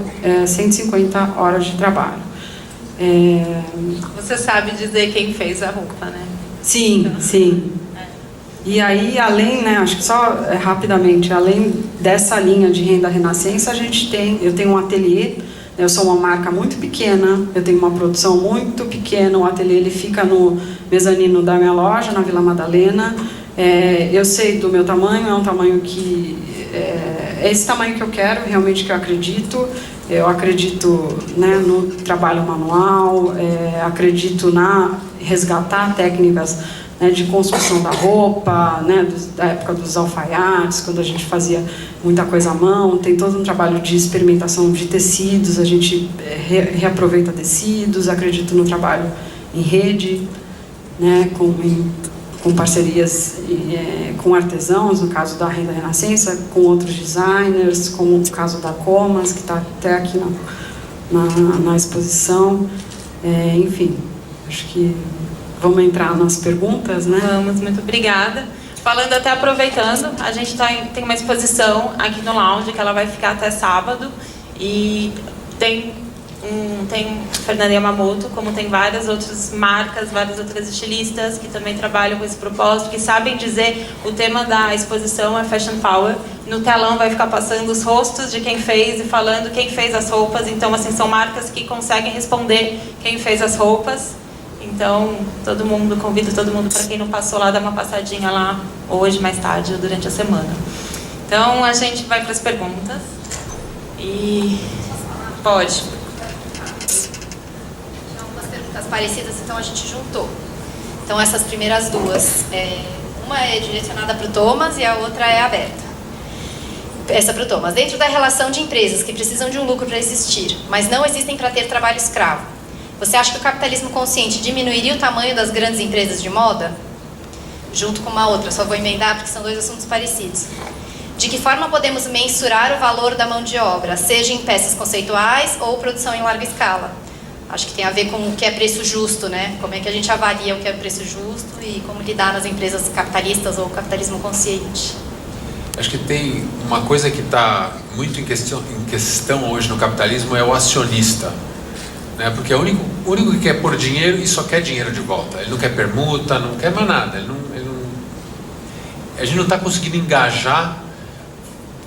150 horas de trabalho. Você sabe dizer quem fez a roupa, né? Sim, sim. E aí, além, né, acho que só rapidamente, além dessa linha de renda renascença, eu tenho um ateliê, eu sou uma marca muito pequena, eu tenho uma produção muito pequena, o ateliê ele fica no mezanino da minha loja, na Vila Madalena. Eu sei do meu tamanho, é um tamanho que... é esse tamanho que eu quero, realmente que eu acredito, né, no trabalho manual, acredito na resgatar técnicas, né, de construção da roupa, né, da época dos alfaiates, quando a gente fazia muita coisa à mão. Tem todo um trabalho de experimentação de tecidos, a gente reaproveita tecidos, acredito no trabalho em rede, né, com parcerias com artesãos, no caso da Renda Renascença, com outros designers, como o caso da Comas, que está até aqui na exposição. Enfim, acho que vamos entrar nas perguntas, né? Vamos, muito obrigada. Falando até aproveitando, a gente tem uma exposição aqui no lounge que ela vai ficar até sábado, e tem Fernanda Yamamoto, como tem várias outras marcas, várias outras estilistas que também trabalham com esse propósito, que sabem dizer, o tema da exposição é Fashion Power. No telão vai ficar passando os rostos de quem fez e falando quem fez as roupas. Então, assim, são marcas que conseguem responder quem fez as roupas. Então, convido todo mundo, para quem não passou lá, dar uma passadinha lá hoje, mais tarde, ou durante a semana. Então, a gente vai para as perguntas. E pode. Parecidas, então a gente juntou. Então essas primeiras duas, uma é direcionada para o Thomas e a outra é aberta. Essa para o Thomas. Dentro da relação de empresas que precisam de um lucro para existir, mas não existem para ter trabalho escravo, você acha que o capitalismo consciente diminuiria o tamanho das grandes empresas de moda? Junto com uma outra, só vou emendar porque são dois assuntos parecidos. De que forma podemos mensurar o valor da mão de obra, seja em peças conceituais ou produção em larga escala? Acho que tem a ver com o que é preço justo, né? Como é que a gente avalia o que é preço justo e como lidar nas empresas capitalistas ou capitalismo consciente. Acho que tem uma coisa que está muito em questão hoje no capitalismo, é o acionista, né? Porque é o único que quer pôr dinheiro e só quer dinheiro de volta. Ele não quer permuta, não quer mais nada. A gente não está conseguindo engajar,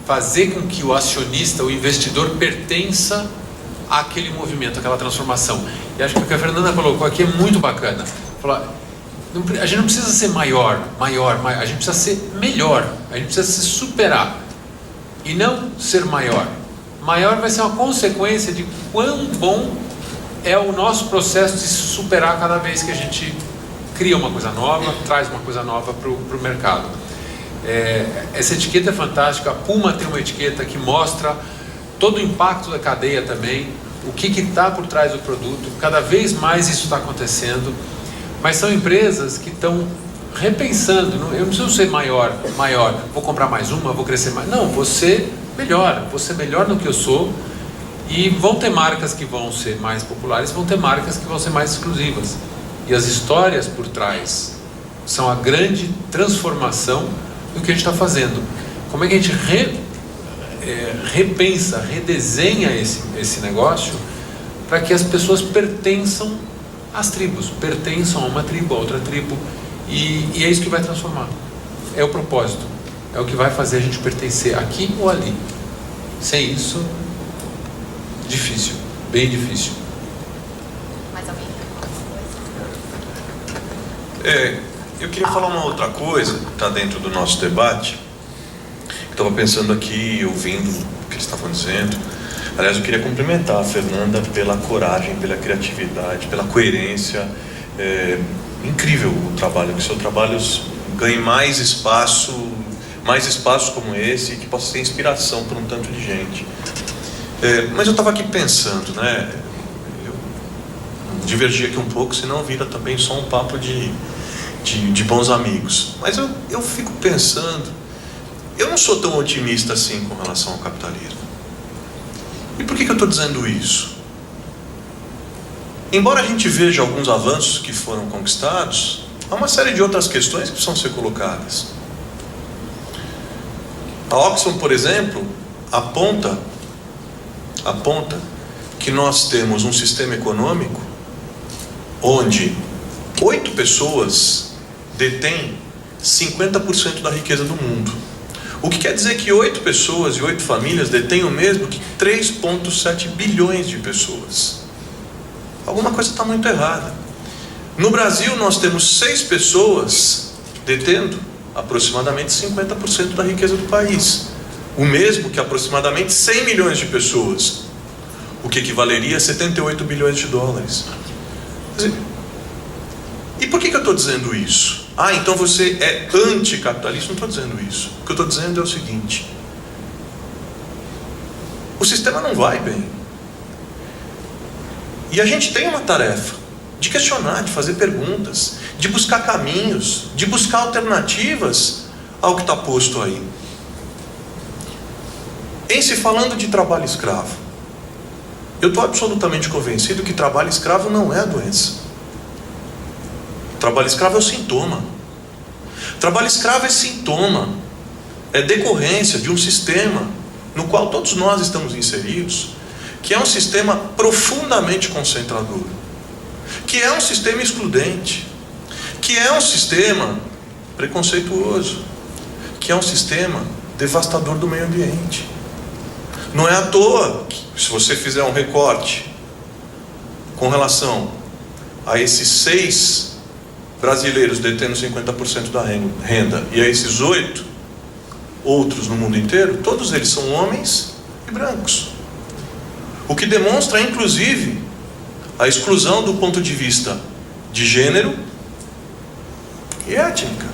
fazer com que o acionista, o investidor, pertença àquele movimento, àquela transformação. E acho que o que a Fernanda colocou aqui é muito bacana. A gente não precisa ser maior, a gente precisa ser melhor, a gente precisa se superar e não ser maior. Maior vai ser uma consequência de quão bom é o nosso processo de se superar cada vez que a gente cria uma coisa nova, traz uma coisa nova para o mercado. Essa etiqueta é fantástica. A Puma tem uma etiqueta que mostra todo o impacto da cadeia também, o que está por trás do produto. Cada vez mais isso está acontecendo, mas são empresas que estão repensando. Eu não preciso ser maior, vou comprar mais uma, vou crescer mais. Não, vou ser melhor no que eu sou. E vão ter marcas que vão ser mais populares, vão ter marcas que vão ser mais exclusivas. E as histórias por trás são a grande transformação do que a gente está fazendo. Como é que a gente repensa, redesenha esse negócio para que as pessoas pertençam às tribos, pertençam a uma tribo, a outra tribo, e é isso que vai transformar. É o propósito, é o que vai fazer a gente pertencer aqui ou ali. Sem isso, difícil, bem difícil. Mais alguém? Eu queria falar uma outra coisa que está dentro do nosso debate. Estava pensando aqui, ouvindo o que eles estavam dizendo. Aliás, eu queria cumprimentar a Fernanda pela coragem, pela criatividade, pela coerência. Incrível o trabalho, que seus trabalhos ganhem mais espaços como esse, e que possa ser inspiração para um tanto de gente. Mas eu estava aqui pensando, né? Eu divergi aqui um pouco, senão vira também só um papo de bons amigos. Mas eu fico pensando, eu não sou tão otimista assim com relação ao capitalismo. E por que eu estou dizendo isso? Embora a gente veja alguns avanços que foram conquistados, há uma série de outras questões que precisam ser colocadas. A Oxfam, por exemplo, aponta que nós temos um sistema econômico onde 8 pessoas detêm 50% da riqueza do mundo. O que quer dizer que 8 pessoas e 8 famílias detêm o mesmo que 3,7 bilhões de pessoas. Alguma coisa está muito errada. No Brasil, nós temos 6 pessoas detendo aproximadamente 50% da riqueza do país. O mesmo que aproximadamente 100 milhões de pessoas, o que equivaleria a 78 bilhões de dólares. Quer dizer, E por que eu estou dizendo isso? Ah, então você é anticapitalista? Não estou dizendo isso. O que eu estou dizendo é o seguinte: o sistema não vai bem. E a gente tem uma tarefa de questionar, de fazer perguntas, de buscar caminhos, de buscar alternativas ao que está posto aí. Em se falando de trabalho escravo, eu estou absolutamente convencido que trabalho escravo não é a doença. Trabalho escravo é o sintoma. Trabalho escravo é sintoma, é decorrência de um sistema no qual todos nós estamos inseridos, que é um sistema profundamente concentrador, que é um sistema excludente, que é um sistema preconceituoso, que é um sistema devastador do meio ambiente. Não é à toa que, se você fizer um recorte com relação a esses 6 brasileiros detendo 50% da renda e a esses 8 outros no mundo inteiro, todos eles são homens e brancos. O que demonstra, inclusive, a exclusão do ponto de vista de gênero e étnica.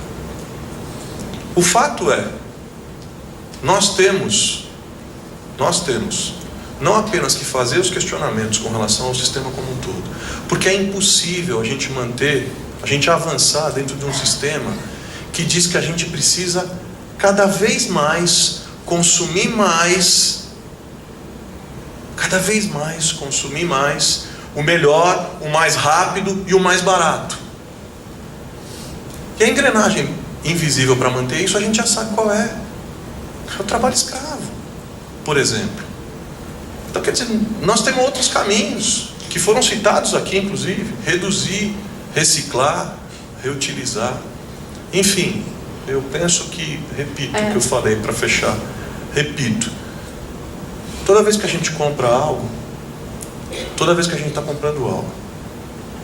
O fato é, nós temos não apenas que fazer os questionamentos com relação ao sistema como um todo, porque é impossível a gente avançar dentro de um sistema que diz que a gente precisa cada vez mais consumir mais, o melhor, o mais rápido e o mais barato. E a engrenagem invisível para manter isso a gente já sabe qual é. É o trabalho escravo, por exemplo. Então, quer dizer, nós temos outros caminhos que foram citados aqui, inclusive: reduzir, reciclar, reutilizar. Enfim, eu penso que, repito o que eu falei para fechar, repito, toda vez que a gente compra algo, toda vez que a gente está comprando algo,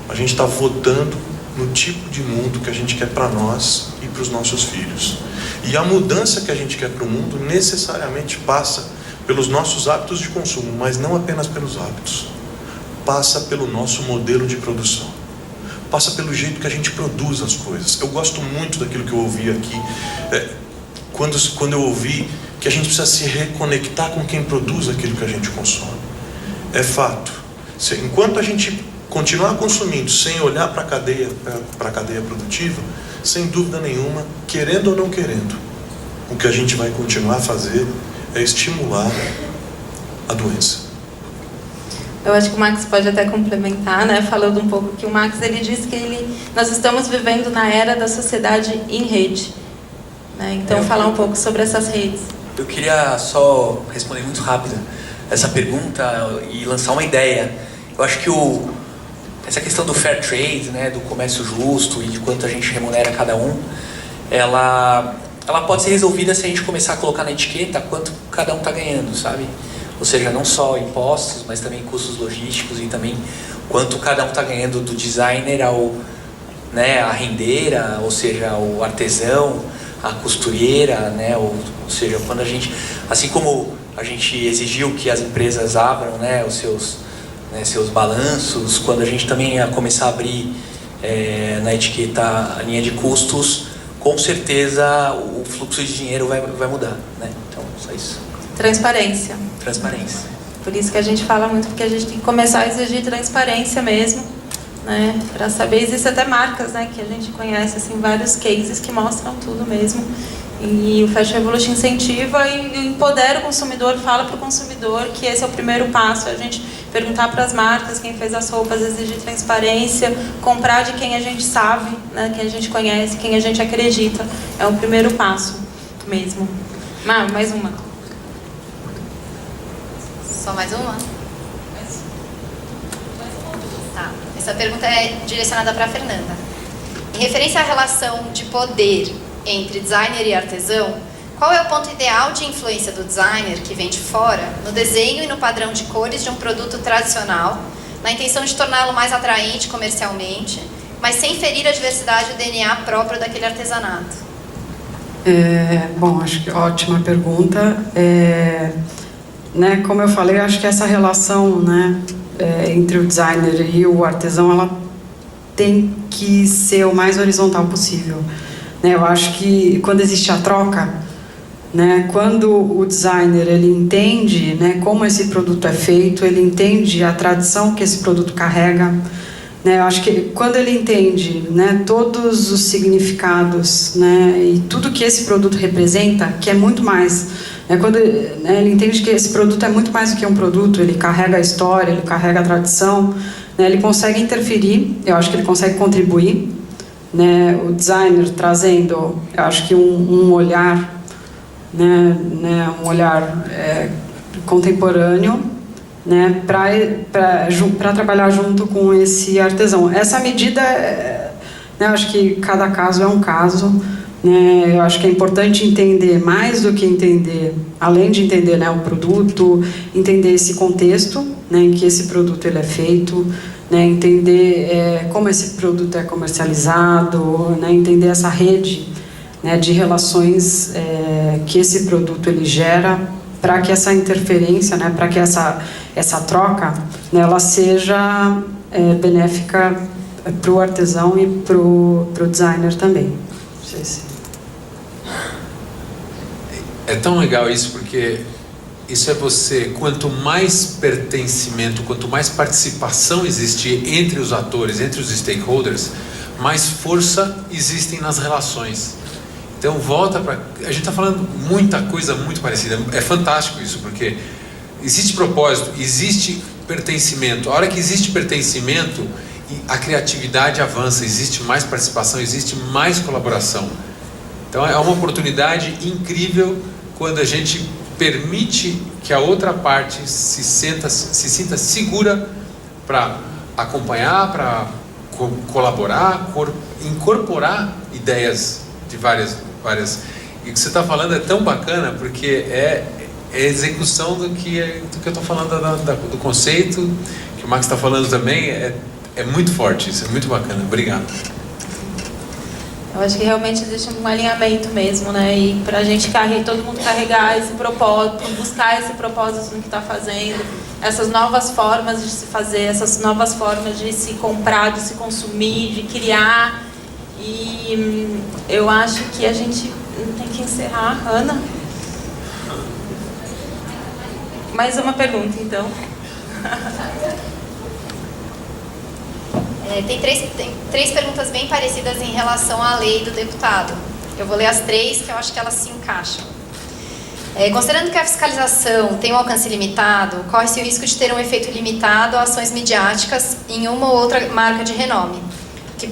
a gente está votando no tipo de mundo que a gente quer para nós e para os nossos filhos. E a mudança que a gente quer para o mundo necessariamente passa pelos nossos hábitos de consumo, mas não apenas pelos hábitos. Passa pelo nosso modelo de produção. Passa pelo jeito que a gente produz as coisas. Eu gosto muito daquilo que eu ouvi aqui, quando eu ouvi que a gente precisa se reconectar com quem produz aquilo que a gente consome. É fato. Enquanto a gente continuar consumindo sem olhar para a cadeia produtiva, sem dúvida nenhuma, querendo ou não querendo, o que a gente vai continuar a fazer é estimular a doença. Eu acho que o Max pode até complementar, né? Falando um pouco que o Max, ele disse que nós estamos vivendo na era da sociedade em rede, né? Então, falar um pouco sobre essas redes. Eu queria só responder muito rápido essa pergunta e lançar uma ideia. Eu acho que essa questão do fair trade, né, do comércio justo e de quanto a gente remunera cada um, ela pode ser resolvida se a gente começar a colocar na etiqueta quanto cada um está ganhando, sabe? Ou seja, não só impostos, mas também custos logísticos e também quanto cada um está ganhando do designer à rendeira, ou seja, ao artesão, à costureira, né? Ou seja, quando a gente, assim como a gente exigiu que as empresas abram, né, os seus balanços, quando a gente também ia começar a abrir na etiqueta a linha de custos, com certeza o fluxo de dinheiro vai mudar, né? Então, só isso. Transparência. Por isso que a gente fala muito, porque a gente tem que começar a exigir transparência mesmo, né? Para saber, existem até marcas, né, que a gente conhece, assim, vários cases que mostram tudo mesmo. E o Fashion Revolution incentiva e empodera o consumidor, fala para o consumidor que esse é o primeiro passo, a gente perguntar para as marcas, quem fez as roupas, exigir transparência, comprar de quem a gente sabe, né, quem a gente conhece, quem a gente acredita. É o primeiro passo mesmo. Mais uma. Só mais uma? Tá. Essa pergunta é direcionada para a Fernanda. Em referência à relação de poder entre designer e artesão, qual é o ponto ideal de influência do designer que vem de fora no desenho e no padrão de cores de um produto tradicional, na intenção de torná-lo mais atraente comercialmente, mas sem ferir a diversidade e o DNA próprio daquele artesanato? Bom, acho que ótima pergunta. Né, como eu falei, acho que essa relação, né, entre o designer e o artesão, ela tem que ser o mais horizontal possível, né? Eu acho que quando existe a troca, né, quando o designer ele entende, né, como esse produto é feito, ele entende a tradição que esse produto carrega, né, eu acho que quando ele entende, né, todos os significados, né, e tudo que esse produto representa, que é muito mais, né, quando né, ele entende que esse produto é muito mais do que um produto, ele carrega a história, ele carrega a tradição, né, ele consegue interferir, eu acho que ele consegue contribuir, né, o designer trazendo, eu acho que um olhar, um olhar contemporâneo, né, para trabalhar junto com esse artesão. Essa medida, né, eu acho que cada caso é um caso, né, eu acho que é importante entender mais do que entender, além de entender, né, o produto, entender esse contexto, né, em que esse produto ele é feito, né, entender como esse produto é comercializado, né, entender essa rede, né, de relações que esse produto ele gera, para que essa interferência, né, para que essa troca, né, ela seja benéfica para o artesão e para o designer também. Não sei se... É tão legal isso, porque isso é você, quanto mais pertencimento, quanto mais participação existe entre os atores, entre os stakeholders, mais força existem nas relações. Então volta para... A gente está falando muita coisa muito parecida. É fantástico isso, porque existe propósito, existe pertencimento. A hora que existe pertencimento, a criatividade avança, existe mais participação, existe mais colaboração. Então é uma oportunidade incrível quando a gente permite que a outra parte se sinta segura para acompanhar, para colaborar, incorporar ideias de várias. E o que você está falando é tão bacana, porque é execução do que eu estou falando do conceito, que o Max está falando também, é muito forte, isso é muito bacana. Obrigado. Eu acho que realmente existe um alinhamento mesmo, né? E para a gente todo mundo carregar esse propósito, buscar esse propósito no que está fazendo, essas novas formas de se fazer, essas novas formas de se comprar, de se consumir, de criar. E eu acho que a gente tem que encerrar. Ana? Mais uma pergunta, então. Tem três perguntas bem parecidas em relação à lei do deputado. Eu vou ler as três, que eu acho que elas se encaixam. Considerando que a fiscalização tem um alcance limitado, corre-se o risco de ter um efeito limitado a ações midiáticas em uma ou outra marca de renome, que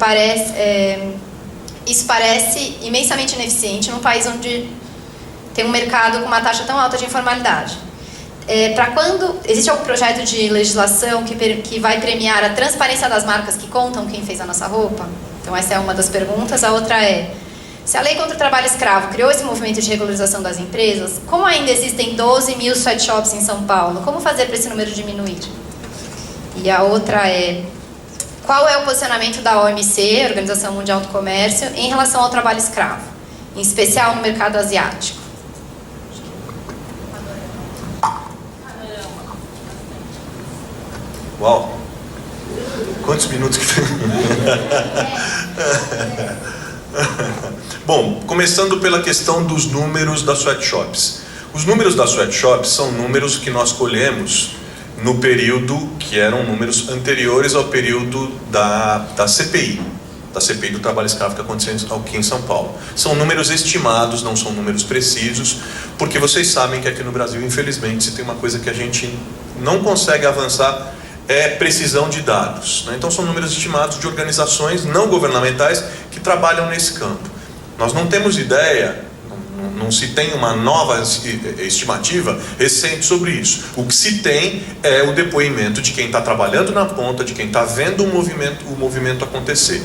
isso parece imensamente ineficiente num país onde tem um mercado com uma taxa tão alta de informalidade. Para quando existe algum projeto de legislação que vai premiar a transparência das marcas que contam quem fez a nossa roupa? Então essa é uma das perguntas. A outra é: se a lei contra o trabalho escravo criou esse movimento de regularização das empresas, como ainda existem 12 mil sweatshops em São Paulo? Como fazer para esse número diminuir? E a outra é: qual é o posicionamento da OMC, Organização Mundial do Comércio, em relação ao trabalho escravo, em especial no mercado asiático? Uau! Quantos minutos que tem? Bom, começando pela questão dos números das sweatshops. Os números das sweatshops são números que nós colhemos no período que eram números anteriores ao período da CPI do trabalho escravo que aconteceu aqui em São Paulo. São números estimados, não são números precisos, porque vocês sabem que aqui no Brasil, infelizmente, se tem uma coisa que a gente não consegue avançar, é precisão de dados, né? Então são números estimados de organizações não governamentais que trabalham nesse campo. Nós não temos ideia, não se tem uma nova estimativa recente sobre isso. O que se tem é o depoimento de quem está trabalhando na ponta, de quem está vendo o movimento acontecer.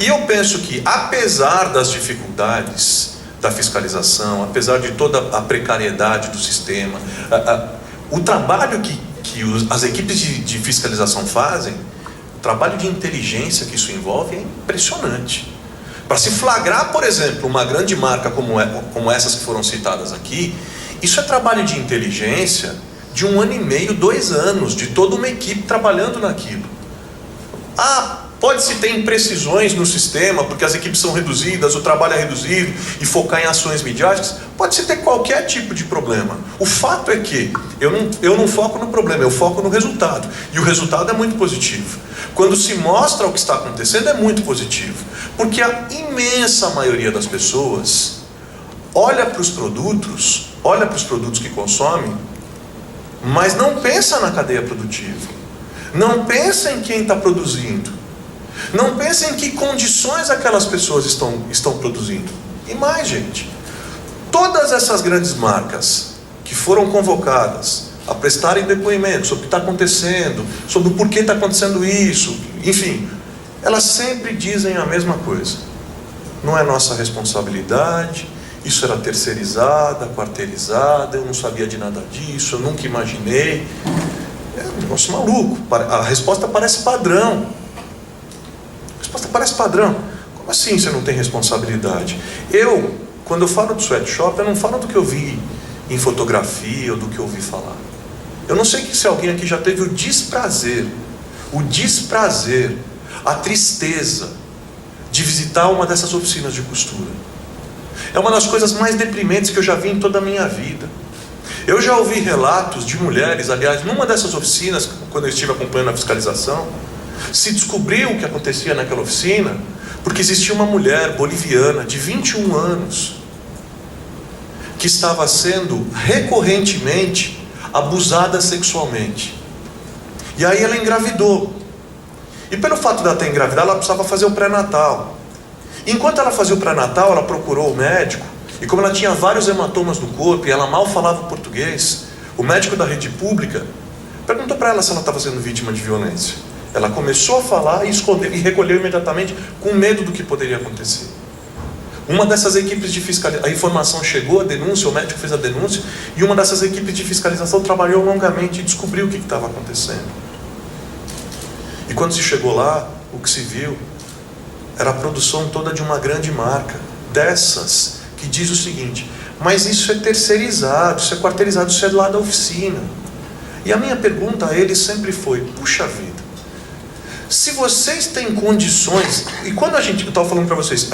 E eu penso que, apesar das dificuldades da fiscalização, apesar de toda a precariedade do sistema, o trabalho que as equipes de fiscalização fazem, o trabalho de inteligência que isso envolve é impressionante. Para se flagrar, por exemplo, uma grande marca como essas que foram citadas aqui, isso é trabalho de inteligência de 1 ano e meio, 2 anos, de toda uma equipe trabalhando naquilo. Pode-se ter imprecisões no sistema, porque as equipes são reduzidas, o trabalho é reduzido, e focar em ações midiáticas. Pode-se ter qualquer tipo de problema. O fato é que eu não foco no problema, eu foco no resultado. E o resultado é muito positivo. Quando se mostra o que está acontecendo, é muito positivo. Porque a imensa maioria das pessoas olha para os produtos que consomem, mas não pensa na cadeia produtiva. Não pensa em quem está produzindo. Não pensa em que condições aquelas pessoas estão produzindo. E mais, gente, todas essas grandes marcas que foram convocadas a prestarem depoimento sobre o que está acontecendo, sobre o porquê está acontecendo isso, enfim, elas sempre dizem a mesma coisa. Não é nossa responsabilidade, isso era terceirizada, quarteirizada, eu não sabia de nada disso, eu nunca imaginei. É um negócio maluco. A resposta parece padrão. Como assim você não tem responsabilidade? Quando eu falo do sweatshop, eu não falo do que eu vi em fotografia ou do que eu ouvi falar. Eu não sei se alguém aqui já teve o desprazer, a tristeza de visitar uma dessas oficinas de costura. É uma das coisas mais deprimentes que eu já vi em toda a minha vida. Eu já ouvi relatos de mulheres, aliás, numa dessas oficinas, quando eu estive acompanhando a fiscalização, se descobriu o que acontecia naquela oficina, porque existia uma mulher boliviana de 21 anos, que estava sendo recorrentemente abusada sexualmente. E aí ela engravidou. E pelo fato de ela ter engravidado, ela precisava fazer o pré-natal. Enquanto ela fazia o pré-natal, ela procurou o médico, e como ela tinha vários hematomas no corpo, e ela mal falava português, o médico da rede pública perguntou para ela se ela estava sendo vítima de violência. Ela começou a falar e escondeu, e recolheu imediatamente, com medo do que poderia acontecer. Uma dessas equipes de fiscalização, a informação chegou, a denúncia, o médico fez a denúncia, e uma dessas equipes de fiscalização trabalhou longamente e descobriu o que estava acontecendo. E quando se chegou lá, o que se viu era a produção toda de uma grande marca, dessas, que diz o seguinte: mas isso é terceirizado, isso é quarteirizado, isso é lá da oficina. E a minha pergunta a eles sempre foi: puxa vida, se vocês têm condições, e quando eu estava falando para vocês,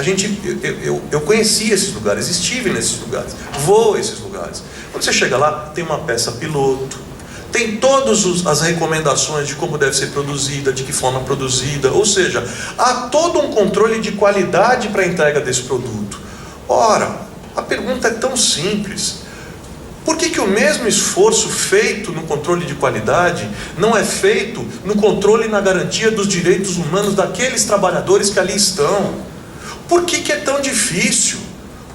eu conheci esses lugares, estive nesses lugares, vou a esses lugares. Quando você chega lá, tem uma peça piloto, tem todas as recomendações de como deve ser produzida, de que forma produzida, ou seja, há todo um controle de qualidade para a entrega desse produto. Ora, a pergunta é tão simples: por que o mesmo esforço feito no controle de qualidade não é feito no controle e na garantia dos direitos humanos daqueles trabalhadores que ali estão? Por que é tão difícil?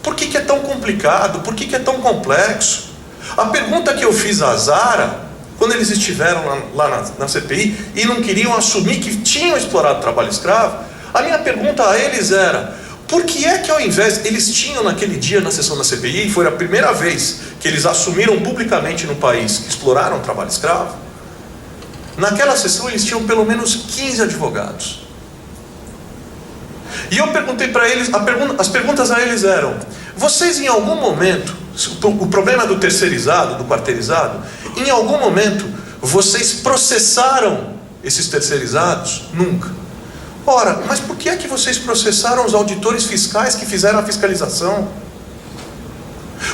Por que é tão complicado? Por que é tão complexo? A pergunta que eu fiz à Zara, quando eles estiveram lá na CPI e não queriam assumir que tinham explorado trabalho escravo, a minha pergunta a eles era: por que é que ao invés, eles tinham naquele dia na sessão da CPI, foi a primeira vez que eles assumiram publicamente no país que exploraram o trabalho escravo, naquela sessão eles tinham pelo menos 15 advogados. E eu perguntei para eles, as perguntas a eles eram: vocês em algum momento, o problema do terceirizado, do quarteirizado, em algum momento vocês processaram esses terceirizados? Nunca. Ora, mas por que é que vocês processaram os auditores fiscais que fizeram a fiscalização?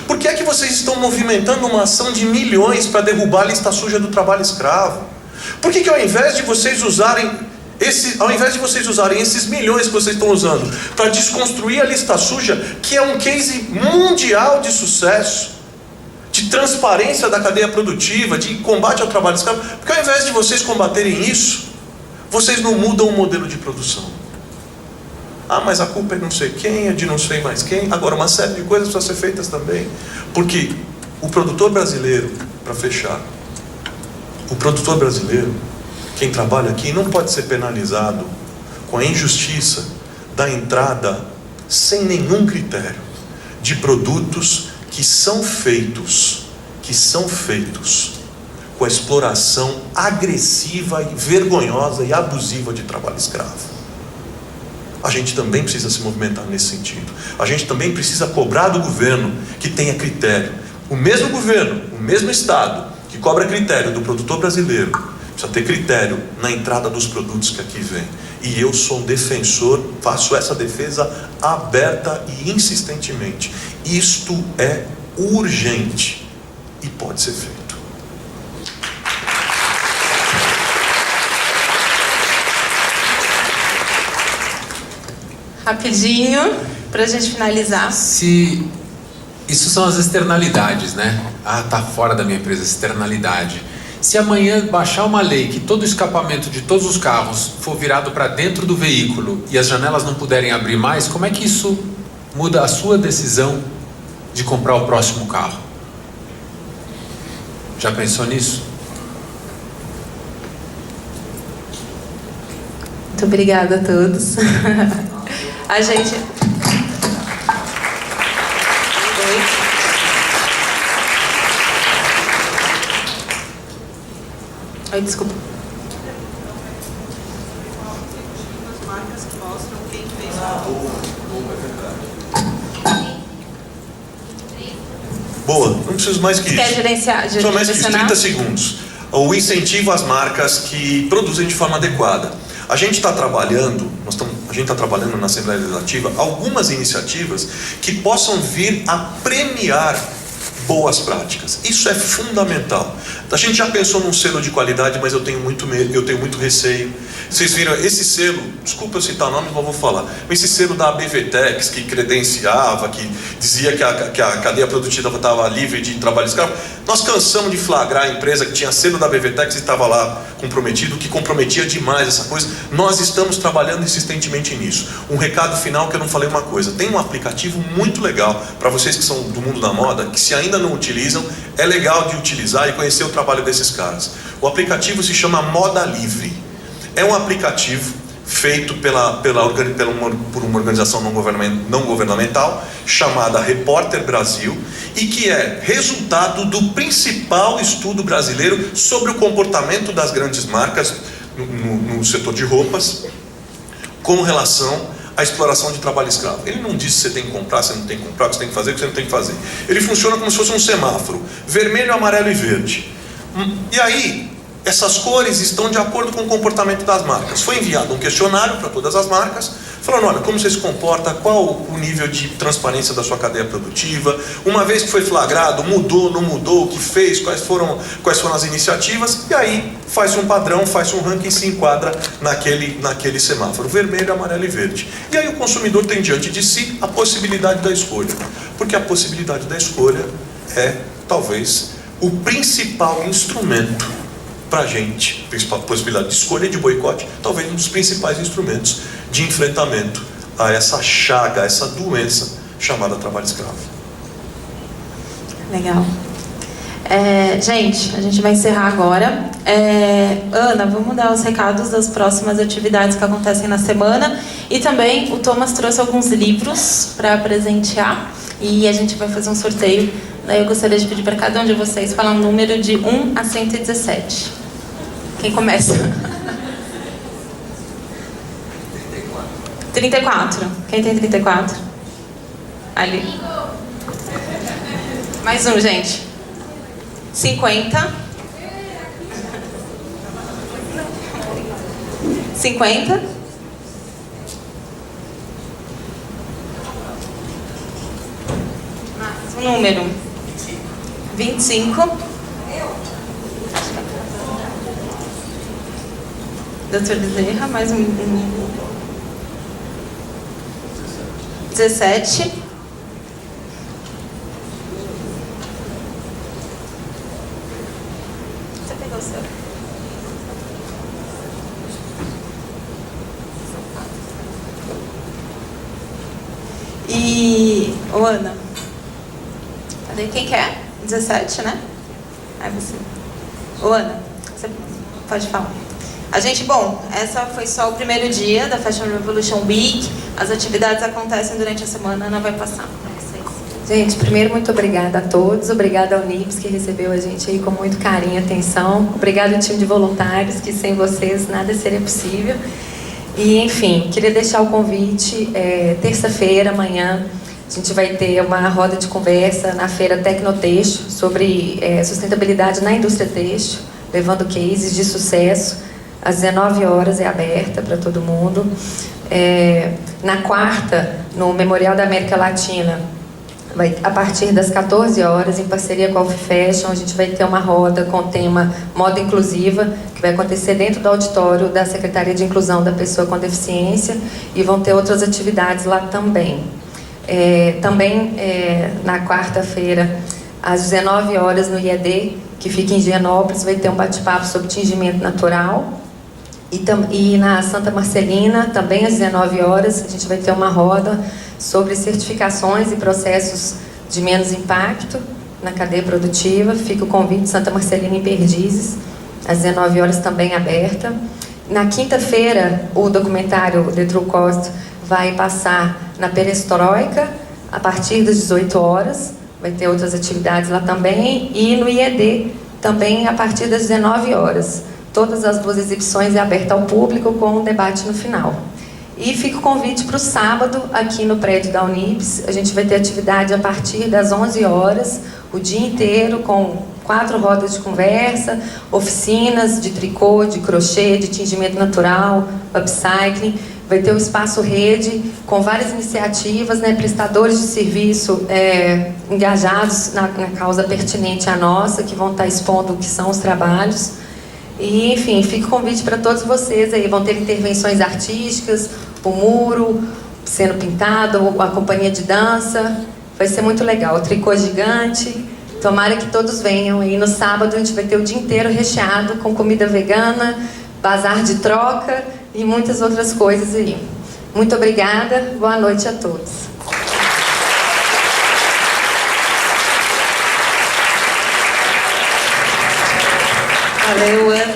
Por que é que vocês estão movimentando uma ação de milhões para derrubar a lista suja do trabalho escravo? Por que ao invés de vocês usarem esses milhões que vocês estão usando para desconstruir a lista suja, que é um case mundial de sucesso, de transparência da cadeia produtiva, de combate ao trabalho escravo, porque ao invés de vocês combaterem isso, vocês não mudam o modelo de produção? Ah, mas a culpa é não sei quem, é de não sei mais quem. Agora, uma série de coisas precisam ser feitas também. Porque o produtor brasileiro, para fechar, o produtor brasileiro, quem trabalha aqui, não pode ser penalizado com a injustiça da entrada, sem nenhum critério, de produtos que são feitos com a exploração agressiva e vergonhosa e abusiva de trabalho escravo. A gente também precisa se movimentar nesse sentido. A gente também precisa cobrar do governo que tenha critério. O mesmo governo, o mesmo Estado que cobra critério do produtor brasileiro, precisa ter critério na entrada dos produtos que aqui vêm. E eu sou um defensor, faço essa defesa aberta e insistentemente. Isto é urgente e pode ser feito. Rapidinho, para a gente finalizar. Se isso são as externalidades, né? Ah, tá fora da minha empresa, externalidade. Se amanhã baixar uma lei que todo o escapamento de todos os carros for virado para dentro do veículo e as janelas não puderem abrir mais, como é que isso muda a sua decisão de comprar o próximo carro? Já pensou nisso? Muito obrigada a todos. A gente... Oi, desculpa. Boa, não preciso mais que isso. Quer gerenciar? Só mais que isso, 30 segundos. O incentivo às marcas que produzem de forma adequada. A gente está trabalhando, na Assembleia Legislativa algumas iniciativas que possam vir a premiar boas práticas. Isso é fundamental. A gente já pensou num selo de qualidade, mas eu tenho muito medo, eu tenho muito receio. Vocês viram esse selo, desculpa eu citar nomes, mas vou falar. Esse selo da ABVTEX, que credenciava, que dizia que a cadeia produtiva estava livre de trabalho escravo. Nós cansamos de flagrar a empresa que tinha selo da ABVTEX e estava lá comprometido, que comprometia demais essa coisa. Nós estamos trabalhando insistentemente nisso. Um recado final que eu não falei uma coisa. Tem um aplicativo muito legal para vocês que são do mundo da moda, que se ainda não utilizam, é legal de utilizar e conhecer o trabalho desses caras. O aplicativo se chama Moda Livre. É um aplicativo feito por uma organização não governamental chamada Repórter Brasil e que é resultado do principal estudo brasileiro sobre o comportamento das grandes marcas no setor de roupas com relação à exploração de trabalho escravo. Ele não diz se você tem que comprar, se não tem que comprar, o que você tem que fazer, o que você não tem que fazer. Ele funciona como se fosse um semáforo, vermelho, amarelo e verde. E aí, essas cores estão de acordo com o comportamento das marcas. Foi enviado um questionário para todas as marcas, falando, olha, como você se comporta, qual o nível de transparência da sua cadeia produtiva, uma vez que foi flagrado, mudou, não mudou, o que fez, quais foram as iniciativas, e aí faz um padrão, faz um ranking e se enquadra naquele semáforo, vermelho, amarelo e verde. E aí o consumidor tem diante de si a possibilidade da escolha, porque a possibilidade da escolha é, talvez, o principal instrumento para a gente, principal possibilidade de escolha e de boicote, talvez um dos principais instrumentos de enfrentamento a essa chaga, a essa doença chamada trabalho escravo. Legal. Gente, a gente vai encerrar agora. Ana, vamos dar os recados das próximas atividades que acontecem na semana. E também o Thomas trouxe alguns livros para presentear. E a gente vai fazer um sorteio. Daí eu gostaria de pedir para cada um de vocês falar um número de 1 a 117. Quem começa? 34. Quem tem 34? Ali. Mais um, gente. 50. 50. Mais um número. 25. Doutor Bezerra, mais um. 17. Você pegou o seu? E... Ô, Ana. Cadê? Quem quer? 17, né? Aí você. Ô, Ana, você pode falar. A gente, bom, essa foi só o primeiro dia da Fashion Revolution Week. As atividades acontecem durante a semana, a Ana vai passar para vocês. Gente, primeiro, muito obrigada a todos. Obrigada ao NIPS, que recebeu a gente aí com muito carinho e atenção. Obrigada ao time de voluntários, que sem vocês nada seria possível. E, enfim, queria deixar o convite. Terça-feira, amanhã, a gente vai ter uma roda de conversa na feira Tecnotexto sobre sustentabilidade na indústria têxtil, levando cases de sucesso às 19 horas, é aberta para todo mundo. Na quarta, no Memorial da América Latina, a partir das 14 horas, em parceria com a UFFashion, a gente vai ter uma roda com o tema Moda Inclusiva, que vai acontecer dentro do auditório da Secretaria de Inclusão da Pessoa com Deficiência, e vão ter outras atividades lá também. Também na quarta-feira, às 19 horas, no IED, que fica em Higienópolis, vai ter um bate-papo sobre tingimento natural. E na Santa Marcelina, também às 19 horas, a gente vai ter uma roda sobre certificações e processos de menos impacto na cadeia produtiva. Fica o convite, Santa Marcelina em Perdizes, às 19 horas, também aberta. Na quinta-feira, o documentário The True Cost vai passar na Perestroika, a partir das 18 horas. Vai ter outras atividades lá também. E no IED, também a partir das 19 horas. Todas as duas exibições é aberta ao público, com um debate no final. E fica o convite para o sábado, aqui no prédio da Unibs. A gente vai ter atividade a partir das 11 horas, o dia inteiro, com 4 rodas de conversa, oficinas de tricô, de crochê, de tingimento natural, upcycling. Vai ter o Espaço Rede, com várias iniciativas, né, prestadores de serviço engajados na causa pertinente à nossa, que vão estar expondo o que são os trabalhos. E, enfim, fica o convite para todos vocês aí. Vão ter intervenções artísticas, o muro sendo pintado, a companhia de dança. Vai ser muito legal. O tricô gigante. Tomara que todos venham. E no sábado a gente vai ter o dia inteiro recheado com comida vegana, bazar de troca e muitas outras coisas aí. Muito obrigada. Boa noite a todos. Valeu, Ana,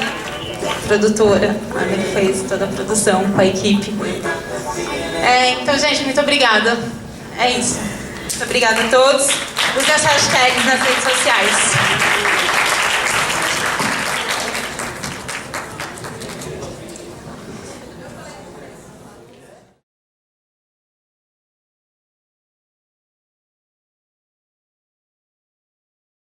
produtora, Ana que fez toda a produção com a equipe. Então, gente, muito obrigada. É isso. Muito obrigada a todos. Use as hashtags nas redes sociais.